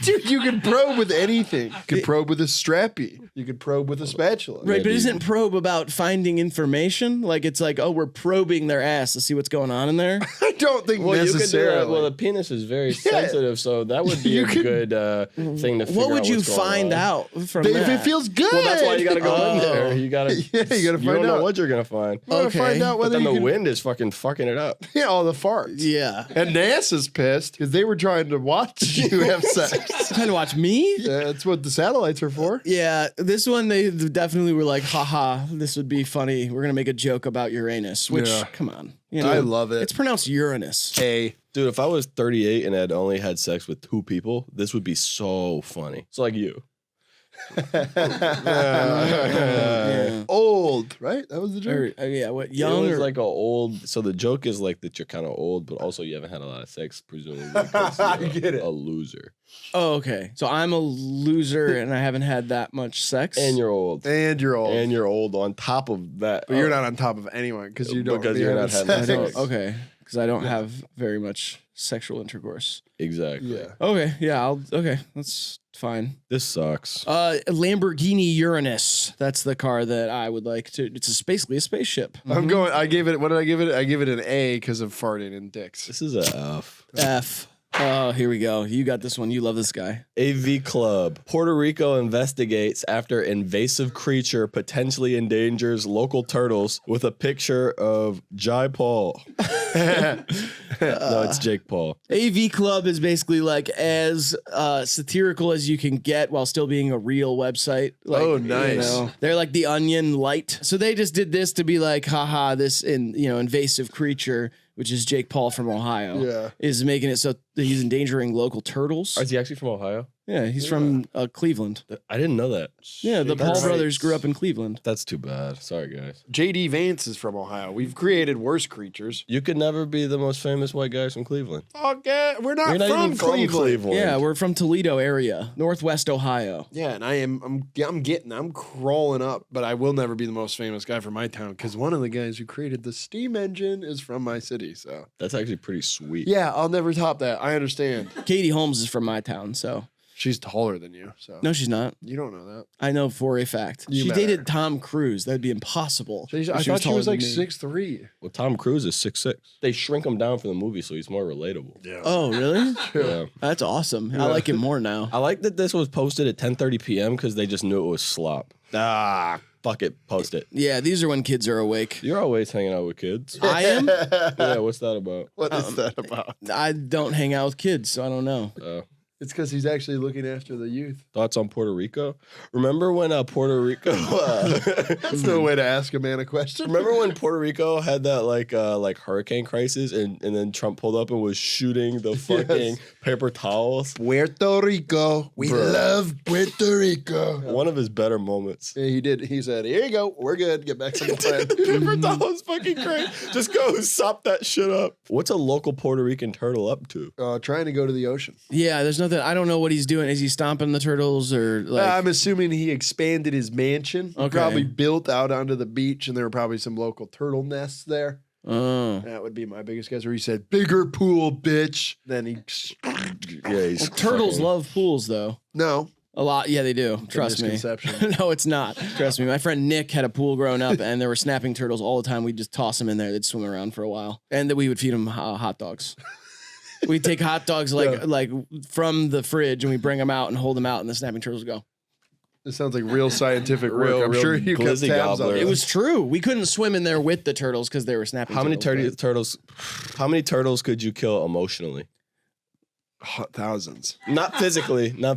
Dude, you can probe with anything. You can probe with a strappy. You could probe with a spatula. Right, but Maybe. isn't probe about finding information? Like it's like, oh, we're probing their ass to see what's going on in there. I don't think Well, you could do necessarily. that. Well, the penis is very sensitive, so that would be You a could- good thing to figure out. What would you what's going find on. out from if that? it feels good. Well, that's why you got to go in Oh. there. You got to. Yeah, you gotta You don't find know out. what you're gonna find. You gotta Okay. find out But whether then you the can. wind is fucking fucking it up. Yeah, all the farts. Yeah. And NASA's pissed because they were trying to watch you have sex. Trying to watch me? Yeah, that's what the satellites are for. Yeah, this one they definitely were like, haha, this would be funny. We're gonna make a joke about Uranus, which Yeah. come on. You I love it. It's pronounced Uranus. A. Dude, if I was 38 and had only had sex with 2 people, this would be so funny. It's like you. Yeah. Old, right? That was the joke. Yeah, what Young young is or like a old. So the joke is like that you're kind of old, but also you haven't had a lot of sex, presumably because I you're get it. a loser. Oh, okay. So I'm a loser and I haven't had that much sex. And you're old. And you're old. And you're old on top of that. But you're not on top of anyone because you don't. Because be you're not having having sex. sex. okay, because I don't have very much sexual intercourse. Exactly. Yeah. Okay, yeah, that's fine. This sucks. Lamborghini Uranus. That's the car that I would like to. It's basically a spaceship. I'm going. I gave it. What did I give it? I give it an A because of farting and dicks. This is a F. F. Oh, here we go. You got this one. You love this guy. AV Club. Puerto Rico investigates after invasive creature potentially endangers local turtles with a picture of Jai Paul. No, it's Jake Paul. AV Club is basically like as satirical as you can get while still being a real website. Like, Oh, nice. They're like the Onion light. So they just did this to be like, haha, this invasive creature, which is Jake Paul from Ohio, Yeah. is making it so that he's endangering local turtles. Is he actually from Ohio? Yeah, he's from Cleveland. I didn't know that. Yeah, the Paul That's brothers right. grew up in Cleveland. That's too bad. Sorry, guys. JD Vance is from Ohio. We've created worse creatures. You could never be the most famous white guys from Cleveland. Okay, we're not, You're not from, even from Cleveland. Yeah, we're from Toledo area, Northwest Ohio. Yeah, and I'm crawling up, but I will never be the most famous guy from my town because one of the guys who created the steam engine is from my city. So That's actually pretty sweet. yeah, I'll never top that. I understand. Katie Holmes is from my town, so She's taller than you, so no, she's not. you don't know that. I know for a fact. You She met dated her. Tom Cruise. That'd be impossible. I if thought she taller was like than me. 6'3". Well, Tom Cruise is 6'6". They shrink him down for the movie, so he's more relatable. Yeah. Oh, really? Yeah. That's awesome. I like him more now. I like that this was posted at 10:30 p.m. because they just knew it was slop. Fuck it, post it. Yeah, these are when kids are awake. You're always hanging out with kids. I am. Yeah, what's that about? What is that about? I don't hang out with kids, so I don't know. It's because he's actually looking after the youth. Thoughts on Puerto Rico? Remember when Puerto Rico? That's no way to ask a man a question. Remember when Puerto Rico had that like hurricane crisis, and then Trump pulled up and was shooting the fucking paper towels? Puerto Rico. We Bruh. love Puerto Rico. One of his better moments. Yeah, he did. He said, "Here you go. We're good. Get back to the friend." Paper towels, fucking great. Just go sop that shit up. What's a local Puerto Rican turtle up to? Trying to go to the ocean. Yeah, there's nothing. I don't know what he's doing. Is he stomping the turtles or like? I'm assuming he expanded his mansion. He Okay. probably built out onto the beach, and there were probably some local turtle nests there. Oh. That would be my biggest guess. Where he said, "Bigger pool, bitch." Then he, Yeah, he's Well, turtles fucking- love pools, though. no, A lot. Yeah, they do. Trust me. misconception. No, it's not. Trust me. My friend Nick had a pool growing up, and there were snapping turtles all the time. We'd just toss them in there. They'd swim around for a while, and then we would feed them hot dogs. We'd take hot dogs like from the fridge, and we bring them out and hold them out, and the snapping turtles would go. This sounds like real scientific work. Real- I'm real sure you got glizzy tabs on gobbler. it. It was true. We couldn't swim in there with the turtles because they were snapping. How many turtles. How many turtles could you kill emotionally? Thousands. Not physically. Yeah,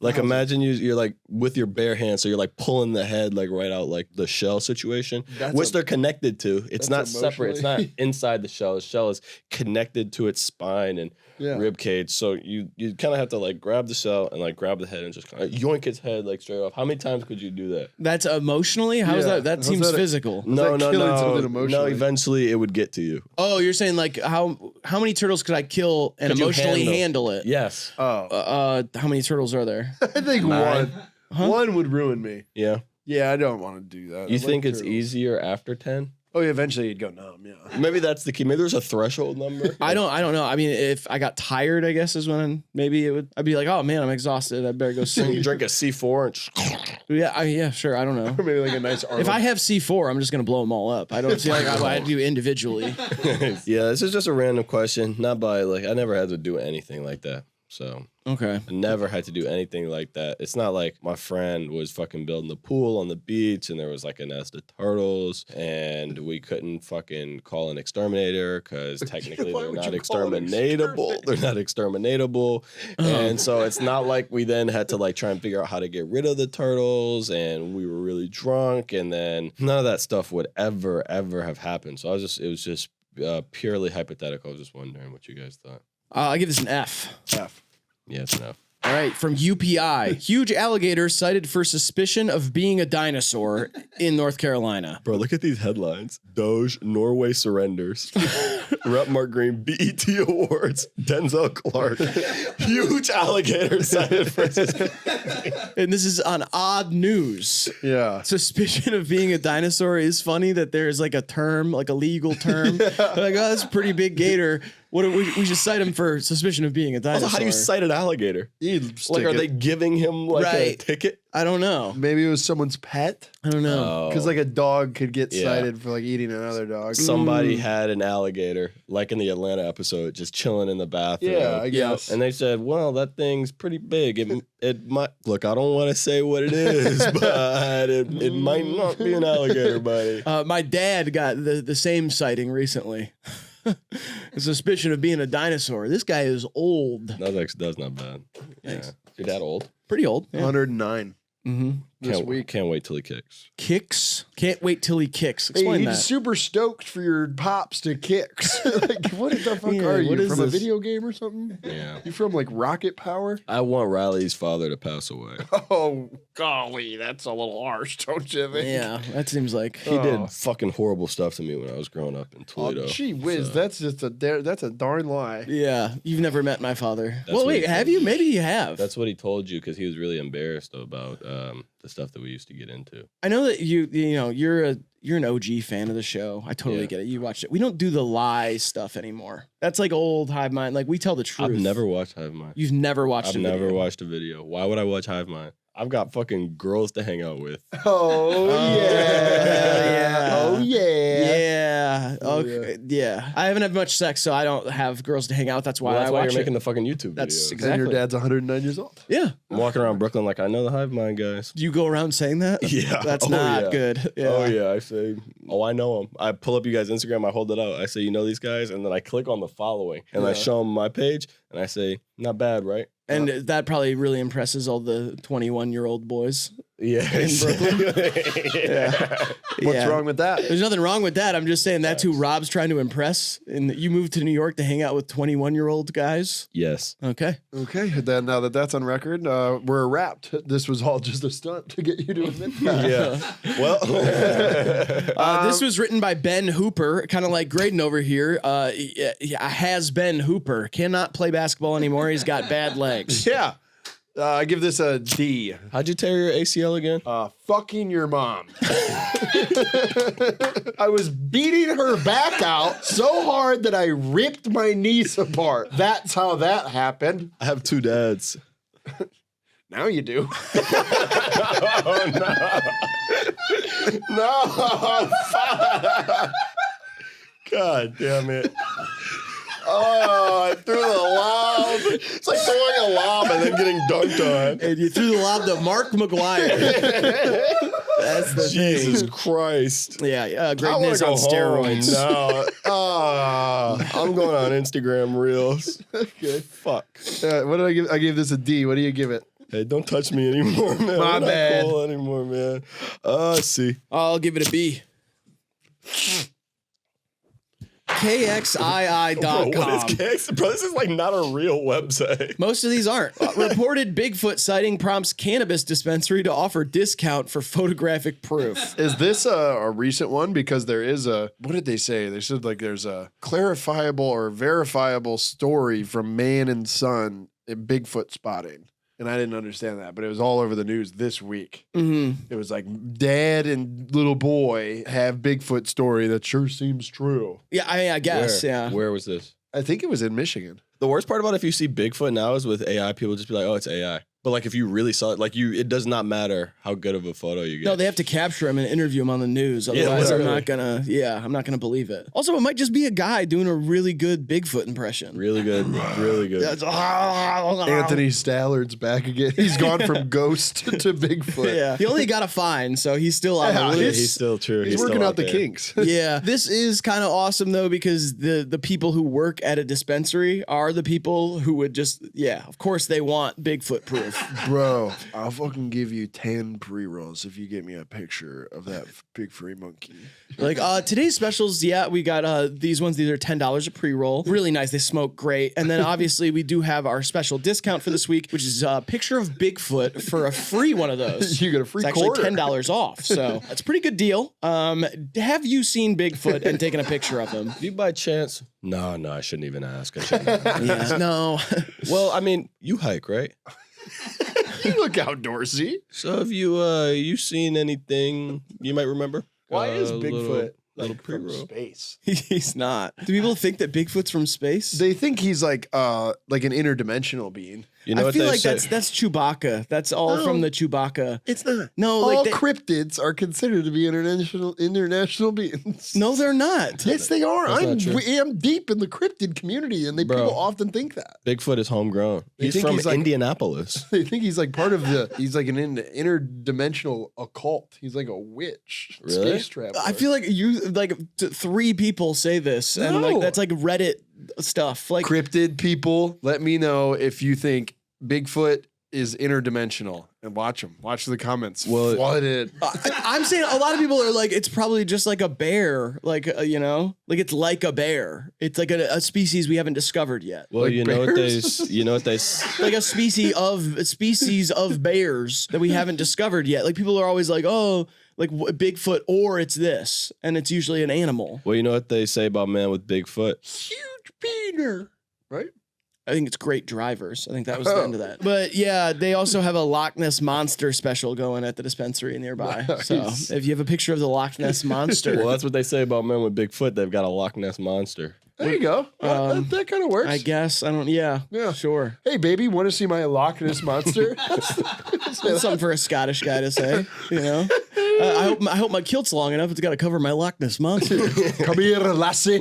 Like thousands. imagine you're like with your bare hands, so you're like pulling the head like right out like the shell situation, That's which a- they're connected to. It's not that's separate. It's not emotionally- inside the shell. The shell is connected to its spine and Yeah. rib cage. So you kind of have to like grab the shell and like grab the head and just kind of yoink its head like straight off. How many times could you do that? That's emotionally. How's Yeah. that? That How's seems that- physical. No, that killing something no. emotionally? Eventually it would get to you. Oh, you're saying like how many turtles could I kill and Could you emotionally handle? handle it? Yes. Oh, How many turtles are there? I think Nine. one would ruin me. Yeah. Yeah, I don't want to do that. You I think like it's turtles. easier after 10? Oh, yeah, eventually you'd go numb. Yeah. Maybe that's the key. Maybe there's a threshold number. I don't know. I mean, if I got tired, I guess is when maybe it would. I'd be like, oh man, I'm exhausted. I better go You sleep. drink a C4 and Yeah, sure. I don't know. Or maybe like a nice arm. If I have C4, I'm just gonna blow them all up. I don't feel like I do individually. Yeah, this is just a random question. Not by like I never had to do anything like that. So Okay. I never had to do anything like that. It's not like my friend was fucking building the pool on the beach and there was like a nest of turtles and we couldn't fucking call an exterminator because technically Why they're would not you call an exterminatable. They're not exterminatable. And so it's not like we then had to like try and figure out how to get rid of the turtles and we were really drunk and then none of that stuff would ever have happened. So it was just purely hypothetical. I was just wondering what you guys thought. I give this an F. F. Yeah, it's enough. All right, from UPI. Huge alligator cited for suspicion of being a dinosaur in North Carolina. Bro, look at these headlines. Doge, Norway surrenders. Rep Mark Green, BET Awards. Denzel Clark. Huge alligator cited for And this is on Odd News. Yeah. Suspicion of being a dinosaur is funny that there's like a term, like a legal term. Like, oh, that's a pretty big gator. What we should cite him for suspicion of being a dinosaur. Also, how do you cite an alligator? Like, are they giving him like a Right. ticket? I don't know. Maybe it was someone's pet. I don't know. Because like a dog could get Yeah. cited for like eating another dog. Somebody had an alligator, like in the Atlanta episode, just chilling in the bathroom. Yeah, I guess. And they said, well, that thing's pretty big. It might, look, I don't want to say what it is, but it might not be an alligator, buddy. My dad got the same sighting recently. A suspicion of being a dinosaur. This guy is old. That's not bad. Thanks. Yeah. Your dad old? Pretty old. Yeah. 109 this Can't, week. Can't wait till he kicks. Kicks. Can't wait till he kicks. Hey, Explain he's that. super stoked for your pops to kicks. Like, what the fuck Yeah, are you? what is From a this? video game or something? Yeah. You from like Rocket Power? I want Riley's father to pass away. Oh, golly, that's a little harsh, don't you think? Yeah, that seems like. He did fucking horrible stuff to me when I was growing up in Toledo. Oh, gee whiz, So- that's just that's a darn lie. Yeah, you've never met my father. That's Well, what wait, he have told you? me. Maybe you have. That's what he told you because he was really embarrassed about the stuff that we used to get into. I know that you know you're an OG fan of the show. I totally Yeah. get it. You watched it. We don't do the lie stuff anymore. That's like old Hive Mind. Like we tell the truth. I've never watched Hive Mind. You've never watched. I've a never video. watched a video. Why would I watch Hive Mind? I've got fucking girls to hang out with. Oh, yeah. Oh yeah. Yeah. Okay. Yeah. I haven't had much sex, so I don't have girls to hang out. That's why Well, that's I why watch you're making it. the fucking YouTube That's videos. exactly. And your dad's 109 years old. Yeah. I'm walking around Brooklyn like I know the Hive Mind guys. Do you go around saying that? Yeah. That's Oh, not yeah. good. Yeah. Oh yeah, I say, oh I know them. I pull up you guys' Instagram, I hold it out. I say, you know these guys, and then I click on the following, and I Yeah. show them my page, and I say, not bad, right? And that probably really impresses all the 21-year-old boys. Yeah. In Brooklyn? Yeah. What's Yeah. wrong with that? There's nothing wrong with that. I'm just saying that's who Rob's trying to impress. And you moved to New York to hang out with 21-year-old guys. Yes. Okay. Okay, then now that that's on record, we're wrapped. This was all just a stunt to get you to admit that. Yeah. Well. This was written by Ben Hooper, kind of like Graydon over here. Has Ben Hooper. Cannot play basketball anymore. He's got bad legs. Yeah. I give this a D. How'd you tear your ACL again? Fucking your mom. I was beating her back out so hard that I ripped my niece apart. That's how that happened. I have two dads. Now you do. No. God damn it. Oh, I threw the lob. It's like throwing a lob and then getting dunked on. And you threw the lob to Mark McGuire. That's the Jesus thing. Christ. Yeah, I Graydon want is to go on steroids. home now. I'm going on Instagram Reels. Okay. Fuck. What did I give? I gave this a D. What do you give it? Hey, don't touch me anymore, man. My We're not bad. cool anymore, man. C. I'll give it a B. KXII.com. Bro, what is KX? Bro, this is like not a real website. Most of these aren't. Reported Bigfoot sighting prompts cannabis dispensary to offer discount for photographic proof. Is this a recent one? Because there is a, what did they say? They said like there's a clarifiable or verifiable story from man and son in Bigfoot spotting. And I didn't understand that, but it was all over the news this week. Mm-hmm. It was like dad and little boy have Bigfoot story that sure seems true. Yeah, I guess. Where? Yeah. Where was this? I think it was in Michigan. The worst part about if you see Bigfoot now is with AI, people just be like, oh, it's AI. But like if you really saw it, like it does not matter how good of a photo you get. No, they have to capture him and interview him on the news. Yeah, Otherwise, I'm literally. not gonna believe it. Also, it might just be a guy doing a really good Bigfoot impression. Really good. Really good. Anthony Stallard's back again. He's gone from ghost to Bigfoot. Yeah, he only got a fine, so he's still on Yeah, the Yeah, loose. he's still true. He's still working out the there. kinks. Yeah, this is kind of awesome though, because the people who work at a dispensary are the people who would just, of course they want Bigfoot proof. Bro, I'll fucking give you 10 pre-rolls if you get me a picture of that big furry monkey. Like today's specials, yeah, we got these ones. These are $10 a pre-roll. Really nice. They smoke great. And then obviously we do have our special discount for this week, which is a picture of Bigfoot for a free one of those. You get a free It's actually quarter. $10 off. So that's a pretty good deal. Have you seen Bigfoot and taken a picture of him? If you by chance, no, I shouldn't even ask. I shouldn't ask. Yeah, no. Well, I mean, you hike, right? You look outdoorsy. So have you seen anything you might remember? Why is Bigfoot little from pre-roll? space? He's not. Do people think that Bigfoot's from space? They think he's like an interdimensional being. You know I what feel they like say? that's Chewbacca. That's all No. from the Chewbacca. It's not. No, All like cryptids are considered to be international beings. no, they're not. Yes, they are. That's not true. I'm deep in the cryptid community, and Bro. people often think that. Bigfoot is homegrown. They He's think from he's like- Indianapolis. They think he's like part of he's like an interdimensional occult. He's like a witch. Really? Space traveler. I feel like three people say this, and like No. that's like Reddit stuff. Like cryptid people, let me know if you think Bigfoot is interdimensional, and watch them. Watch the comments. Well- flooded. I'm saying, a lot of people are like, it's probably just like a bear, like like it's like a bear. It's like a species we haven't discovered yet. Well, Like you know what they bears? Like a species of bears that we haven't discovered yet. Like people are always like, oh, like Bigfoot, or it's this, and it's usually an animal. Well, you know what they say about man with big foot? Huge beaner. Right? I think it's great drivers. I think that was the end of that. But yeah, they also have a Loch Ness Monster special going at the dispensary nearby. Nice. So if you have a picture of the Loch Ness Monster, Well, that's what they say about men with big foot. They've got a Loch Ness monster. There you go. That kind of works. I guess yeah, sure. Hey, baby, want to see my Loch Ness monster? That's something for a Scottish guy to say, you know. I hope my kilt's long enough. It's got to cover my Loch Ness Monster. Come here, lassie.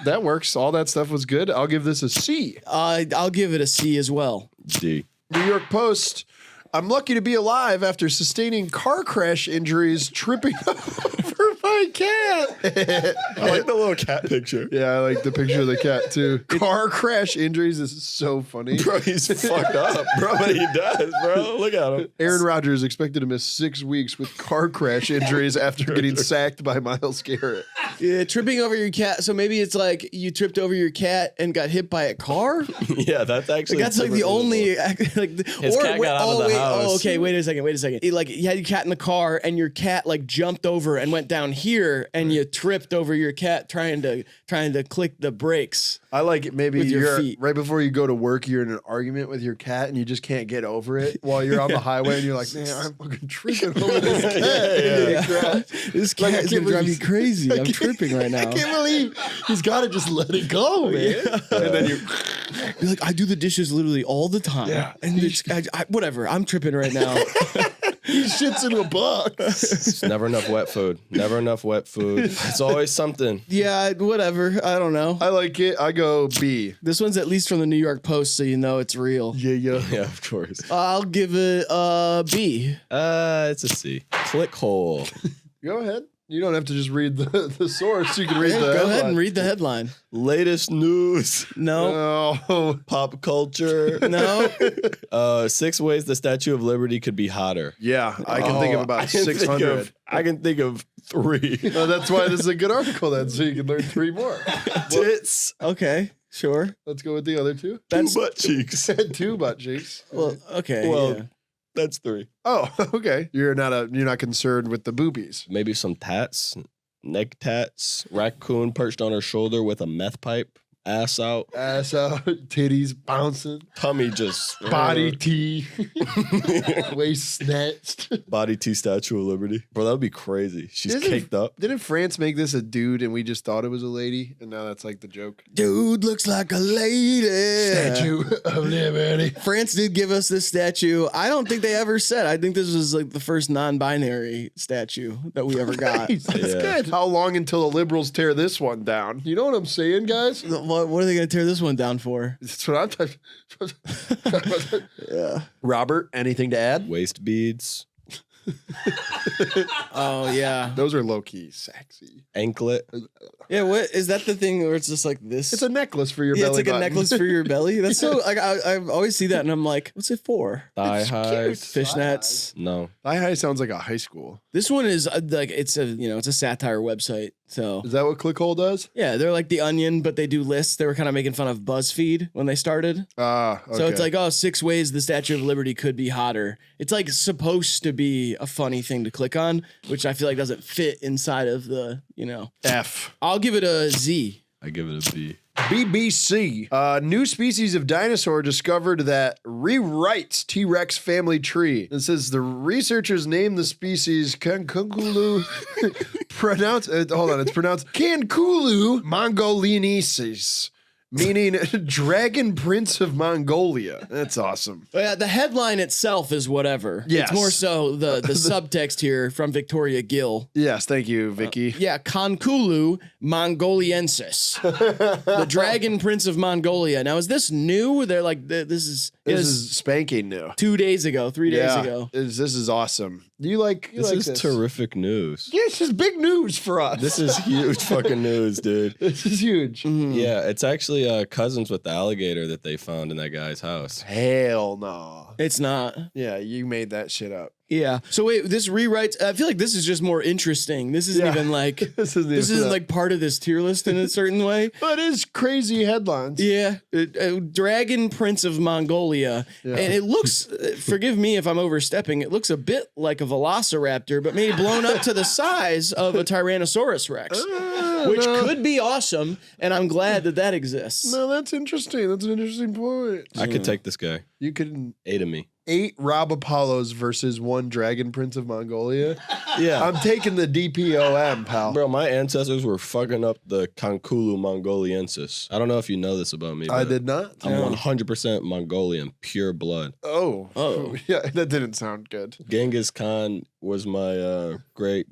That works. All that stuff was good. I'll give this a C. I'll give it a C as well. D. New York Post. I'm lucky to be alive after sustaining car crash injuries tripping over my cat. I like the little cat picture. Yeah, I like the picture of the cat too. Car crash injuries is so funny. Bro, he's fucked up, bro. But he does, bro. Look at him. Aaron Rodgers expected to miss 6 weeks with car crash injuries after getting sacked by Myles Garrett. Yeah, tripping over your cat. So maybe it's like you tripped over your cat and got hit by a car. Yeah, that's actually. Like that's like the only like His cat got out of the house. Oh, okay. Wait a second. Like you had your cat in the car, and your cat like jumped over and went down here, and you tripped over your cat trying to click the brakes. I like it. Maybe With your you're feet. right before you go to work, you're in an argument with your cat and you just can't get over it while you're on the highway and you're like, man, I'm fucking tripping over this cat. This Like, cat I is can't gonna drive me believe- crazy. I'm tripping right I now. can't believe he's got to just let it go, man. And then you You're like, I do the dishes literally all the time. Yeah. And it's, whatever. I'm tripping right now. he shits in a box. It's never enough wet food. Never enough wet food. It's always something. Yeah, whatever. I don't know. I like it. I go B. This one's at least from the New York Post, so you know it's real. Yeah. Yeah, of course. I'll give it a B. It's a C. Click hole. Go ahead. You don't have to just read the source. You can read Hey, the go ahead headline. and read the headline. Latest news. No, Oh, Pop culture. no. 6 ways the Statue of Liberty could be hotter. yeah. I can think of about 600. I can think of 3. No, that's why this is a good article then, so you can learn 3 more. Tits. Okay, sure. Let's go with the other 2. Two butt cheeks. 2 butt cheeks. Well, okay. Well, yeah. that's 3. Oh, okay. You're not concerned with the boobies. Maybe some tats, neck tats, raccoon perched on her shoulder with a meth pipe, ass out, Ass out, titties bouncing, tummy just body tea, waist snatched. body T Statue of Liberty. Bro, that would be crazy. She's Isn't- caked up. Didn't France make this a dude and we just thought it was a lady? And now that's like the joke. Dude looks like a lady. Statue of Liberty. France did give us this statue. I don't think they ever said. I think this was like the first non-binary statue that we ever got. Nice. That's Yeah. good. How long until the liberals tear this one down? You know what I'm saying, guys? What are they going to tear this one down for? That's what I'm talking Yeah. Robert, anything to add? Waist beads. Oh yeah. Those are low key sexy. Anklet. Yeah, what is that the thing where it's just like this? It's a necklace for your yeah, belly it's like button. a necklace for your belly. That's so like I always see that and I'm like, what's it for? Thigh It's highs. cute. Fishnets. No. Thigh high sounds like a high school. This one is like it's a satire website. So Is that what Clickhole does? yeah, they're like The Onion, but they do lists. They were kind of making fun of BuzzFeed when they started. Ah, okay. So it's like, 6 ways the Statue of Liberty could be hotter. It's like supposed to be a funny thing to click on, which I feel like doesn't fit inside of the, F. I'll give it a Z. I give it a B. BBC. New species of dinosaur discovered that rewrites T-Rex family tree. It says the researchers named the species Canculu. It's pronounced Canculu mongoliensis, meaning Dragon Prince of Mongolia. That's awesome. But yeah, the headline itself is whatever. Yes. It's more so the subtext here from Victoria Gill. Yes, thank you, Vicky. Yeah, Canculu mongoliensis, the Dragon Prince of Mongolia. Now, is this new? They're like, this is spanking new. 2 days ago, 3 days ago. This is awesome. You like This like is terrific news. Yeah, this is big news for us. This is huge fucking news, dude. This is huge. Yeah, it's actually cousins with the alligator that they found in that guy's house. Hell no. It's not. Yeah, you made that shit up. Yeah. So wait, this rewrites. I feel like this is just more interesting. This isn't even like This isn't like part of this tier list in a certain way. But it is crazy headlines. Yeah, Dragon Prince of Mongolia, Yeah. and it looks. Forgive me if I'm overstepping. It looks a bit like a velociraptor, but maybe blown up to the size of a Tyrannosaurus Rex, which could be awesome. And I'm glad that exists. No, that's interesting. That's an interesting point. I could take this guy. You could 8 of me. 8 Rob Apollos versus 1 Dragon Prince of Mongolia. Yeah. I'm taking the DPOM, pal. Bro, my ancestors were fucking up the Canculu mongoliensis. I don't know if you know this about me. I but did not. I'm 100% Mongolian, pure blood. Oh. Yeah, that didn't sound good. Genghis Khan was my great.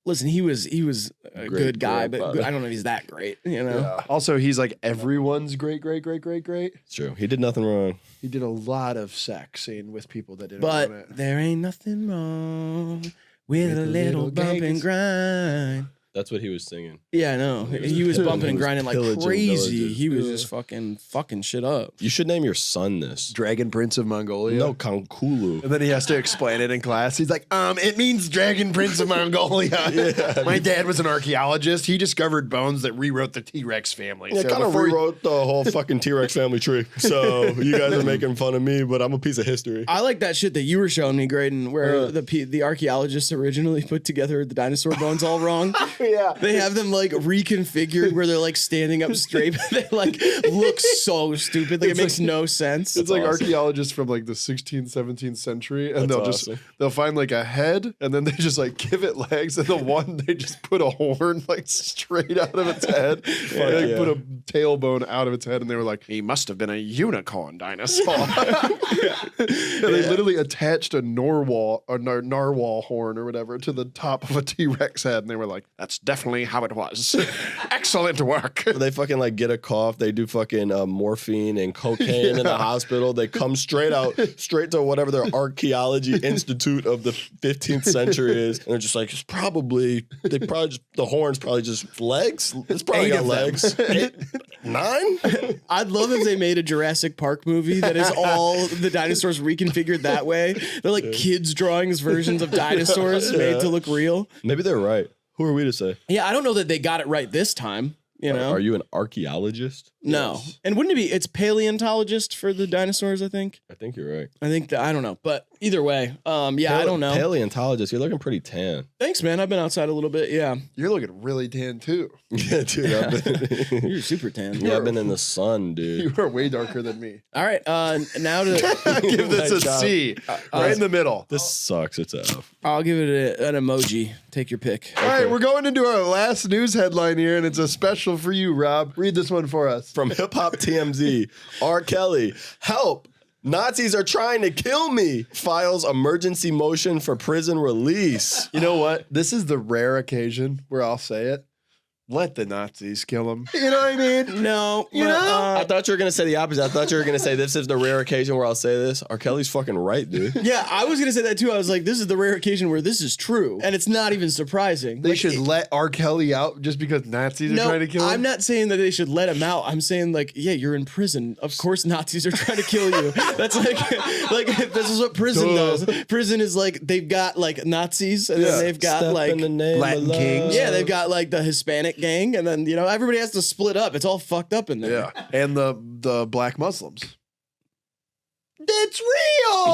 Listen, he was a Great good guy, but grandfather. I don't know if he's that great. You know. Yeah. Also, he's like everyone's great. It's true. He did nothing wrong. He did a lot of sexing with people that didn't want But it. there ain't nothing wrong with a little bump and Genghis. grind. That's what he was singing. Yeah, I know. He was bumping and grinding like pillaging crazy. villages. He was just fucking shit up. You should name your son this. Dragon Prince of Mongolia. No, Canculu. And then he has to explain it in class. He's like, it means Dragon Prince of Mongolia. My dad was an archaeologist. He discovered bones that rewrote the T-Rex family. Yeah, So kind of before he- rewrote the whole fucking T-Rex family tree. So you guys are making fun of me, but I'm a piece of history. I like that shit that you were showing me, Graydon, where the archaeologists originally put together the dinosaur bones all wrong. Yeah. They have them like reconfigured where they're like standing up straight, but they like look so stupid. Like it makes no sense. It's like awesome. archaeologists from like the 16th, 17th century, and That's they'll find like a head, and then they just like give it legs, and the one they just put a horn like straight out of its head, and like, yeah. put a tailbone out of its head, and they were like, he must have been a unicorn dinosaur. And they literally attached a narwhal horn or whatever to the top of a T-Rex head, and they were like, that's definitely how it was. Excellent work. They fucking like get a cough. They do fucking morphine and cocaine in the hospital. They come straight to whatever their archaeology institute of the 15th century is, and they're just like, the horns probably just legs. It's probably 8 got of them. legs. 8, 9. I'd love if they made a Jurassic Park movie that is all the dinosaurs reconfigured that way. They're like kids' drawings versions of dinosaurs made to look real. Maybe they're right. Who are we to say? Yeah, I don't know that they got it right this time. You know? Are you an archaeologist? No. Yes. And wouldn't it be? It's paleontologist for the dinosaurs, I think. I think you're right. I think that, I don't know. But either way, I don't know. Paleontologist, you're looking pretty tan. Thanks, man. I've been outside a little bit. Yeah. You're looking really tan too. Yeah, dude. You're super tan. Yeah, I've been in the sun, dude. You are way darker than me. All right. Now to Give this a Nice job. C. Right in the middle. This sucks. It's F. I'll give it an emoji. Take your pick. All right, we're going into our last news headline here, and it's a special for you, Rob. Read this one for us. From Hip Hop TMZ, R. Kelly, help! Nazis are trying to kill me. Files emergency motion for prison release. You know what? This is the rare occasion where I'll say it. Let the Nazis kill him. You know what I mean? No, You know? I thought you were gonna say the opposite. I thought you were gonna say this is the rare occasion where I'll say this. R. Kelly's fucking right, dude. Yeah, I was gonna say that too. I was like, this is the rare occasion where this is true, and it's not even surprising. They Like, should let R. Kelly out just because Nazis are trying to kill him? I'm not saying that they should let him out. I'm saying like, yeah, you're in prison. Of course, Nazis are trying to kill you. That's like this is what prison does. Prison is like they've got like Nazis, and then they've got Step like in the name Latin of love. kings. yeah, they've got like the Hispanic gang, and then everybody has to split up. It's all fucked up in there. Yeah. And the black Muslims. It's real!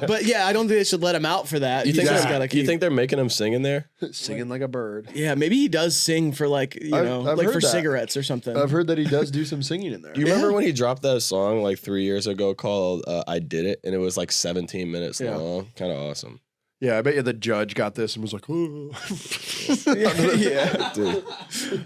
But yeah, I don't think they should let him out for that. You think, just they're- gotta you keep. think they're making him sing in there? Singing like a bird. Yeah, maybe he does sing for like I've like heard for that. cigarettes or something. I've heard that he does do some singing in there. You remember when he dropped that song like 3 years ago called "I Did It" and it was like 17 minutes long? Kind of awesome. Yeah, I bet you the judge got this and was like, "Ooh." yeah, Dude.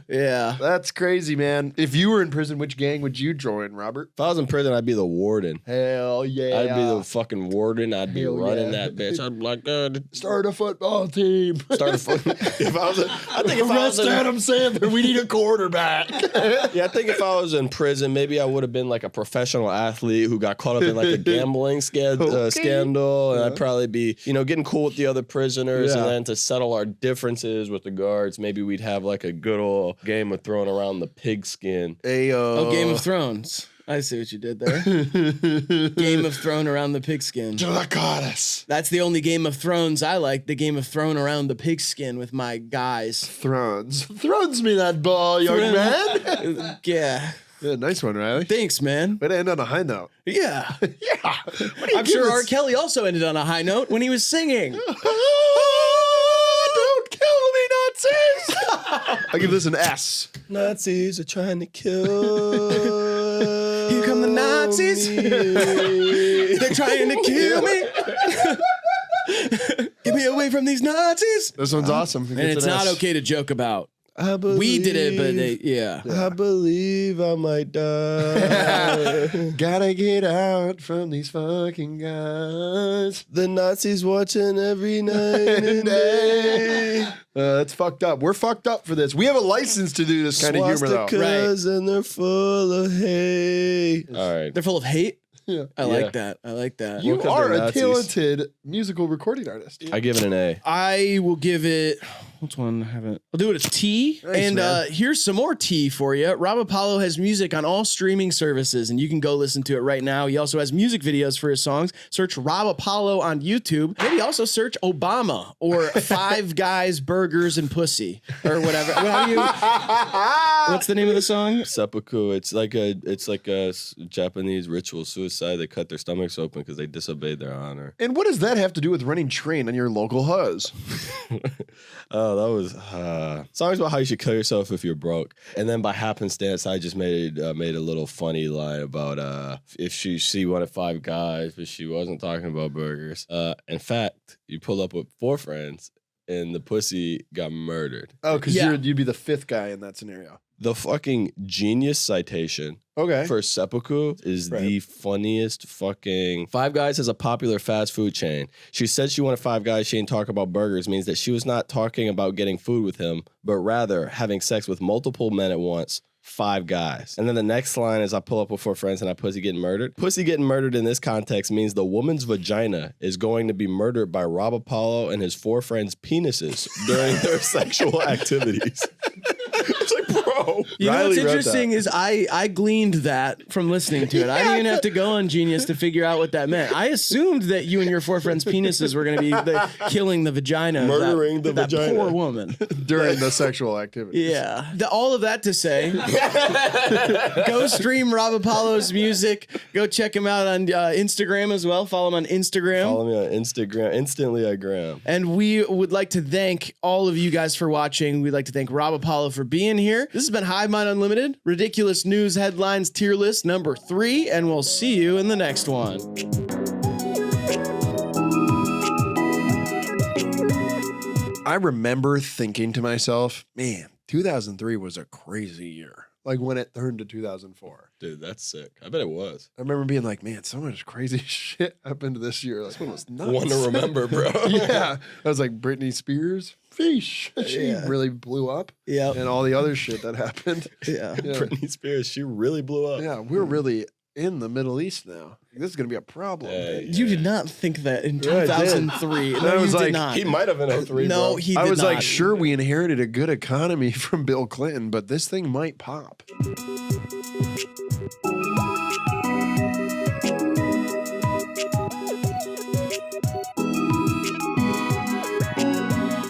yeah. That's crazy, man. If you were in prison, which gang would you join, Robert? If I was in prison, I'd be the warden. Hell yeah. I'd be the fucking warden. I'd be Hell running yeah. that bitch. I'd be like, Start a football team. start a foot. If I was, I think if I was Arrest in, Adam Sandler. We need a quarterback. yeah, I think if I was in prison, maybe I would have been like a professional athlete who got caught up in like a gambling scandal, and I'd probably be, getting cool with the other prisoners, and then to settle our differences with the guards, maybe we'd have like a good old game of throwing around the pigskin. Oh, Game of Thrones. I see what you did there. Game of Thrones around the pigskin. Dracarys. That's the only Game of Thrones I like. The Game of Thrones around the pigskin with my guys. Thrones. Thrones me that ball, young man. Yeah. Yeah, nice one, Riley. Thanks, man. Way to end on a high note. Yeah. Yeah. I'm sure R. Kelly also ended on a high note when he was singing. Don't kill me, Nazis! I give this an S. Nazis are trying to kill. Here come the Nazis. They're trying to kill me. Get me away from these Nazis. This one's awesome. And it's not okay to joke about. I believe, We did it, but yeah. I believe I might die. Gotta get out from these fucking guys. The Nazis watching every night and day. It's fucked up. We're fucked up for this. We have a license to do this kind of humor, though. Swastikas and they're full of hate. All right. They're full of hate. Yeah. I like that. I like that. You Welcome are to a Nazis. talented musical recording artist. I give it an A. I will give it. What's one? I haven't. I'll do it a T. Nice, and man. here's some more T for you. Rob Apollo has music on all streaming services, and you can go listen to it right now. He also has music videos for his songs. Search Rob Apollo on YouTube. Maybe also search Obama or Five Guys, Burgers, and Pussy or whatever. What's the name of the song? Seppuku. It's like a Japanese ritual suicide. They cut their stomachs open because they disobeyed their honor. And what does that have to do with running train on your local huzz? Oh, that was songs about how you should kill yourself if you're broke. And then by happenstance, I just made a little funny line about if she wanted Five Guys, but she wasn't talking about burgers. In fact, you pulled up with 4 friends, and the pussy got murdered. Oh, because Yeah. you'd be the 5th guy in that scenario. The fucking genius citation Okay. for seppuku is Right. the funniest fucking. Five Guys is a popular fast food chain. She said she wanted Five Guys. She didn't talk about burgers. Means that she was not talking about getting food with him, but rather having sex with multiple men at once. 5 guys. And then the next line is I pull up with 4 friends and I pussy getting murdered. Pussy getting murdered in this context means the woman's vagina is going to be murdered by Rob Apollo and his 4 friends' penises during their sexual activities. It's like, bro. You know Riley what's wrote interesting is I gleaned that from listening to it. I didn't even have to go on Genius to figure out what that meant. I assumed that you and your 4 friends' penises were going to be killing the vagina, of Murdering the that vagina. poor woman. During the sexual activity. Yeah. All of that to say, go stream Rob Apollo's music. Go check him out on Instagram as well. Follow him on Instagram. Follow me on Instagram. Instantly I gram. And we would like to thank all of you guys for watching. We'd like to thank Rob Apollo for being here. This has been HIVEMIND Unlimited, Ridiculous News Headlines Tier List number 3, and we'll see you in the next one. I remember thinking to myself, man, 2003 was a crazy year. like when it turned to 2004. Dude, that's sick. I bet it was. I remember being like, man, so much crazy shit happened this year. Like, it was nuts. One to remember, bro. Yeah. I was like, Britney Spears, fish. She really blew up. Yeah. And all the other shit that happened. Yeah. Britney Spears, she really blew up. Yeah, we're really in the Middle East now. This is going to be a problem. You did not think that in Yeah, I did. 2003. And No, I was you like, did not. He might have been 03, No, bro. he did I was not. like, sure, we inherited a good economy from Bill Clinton, but this thing might pop.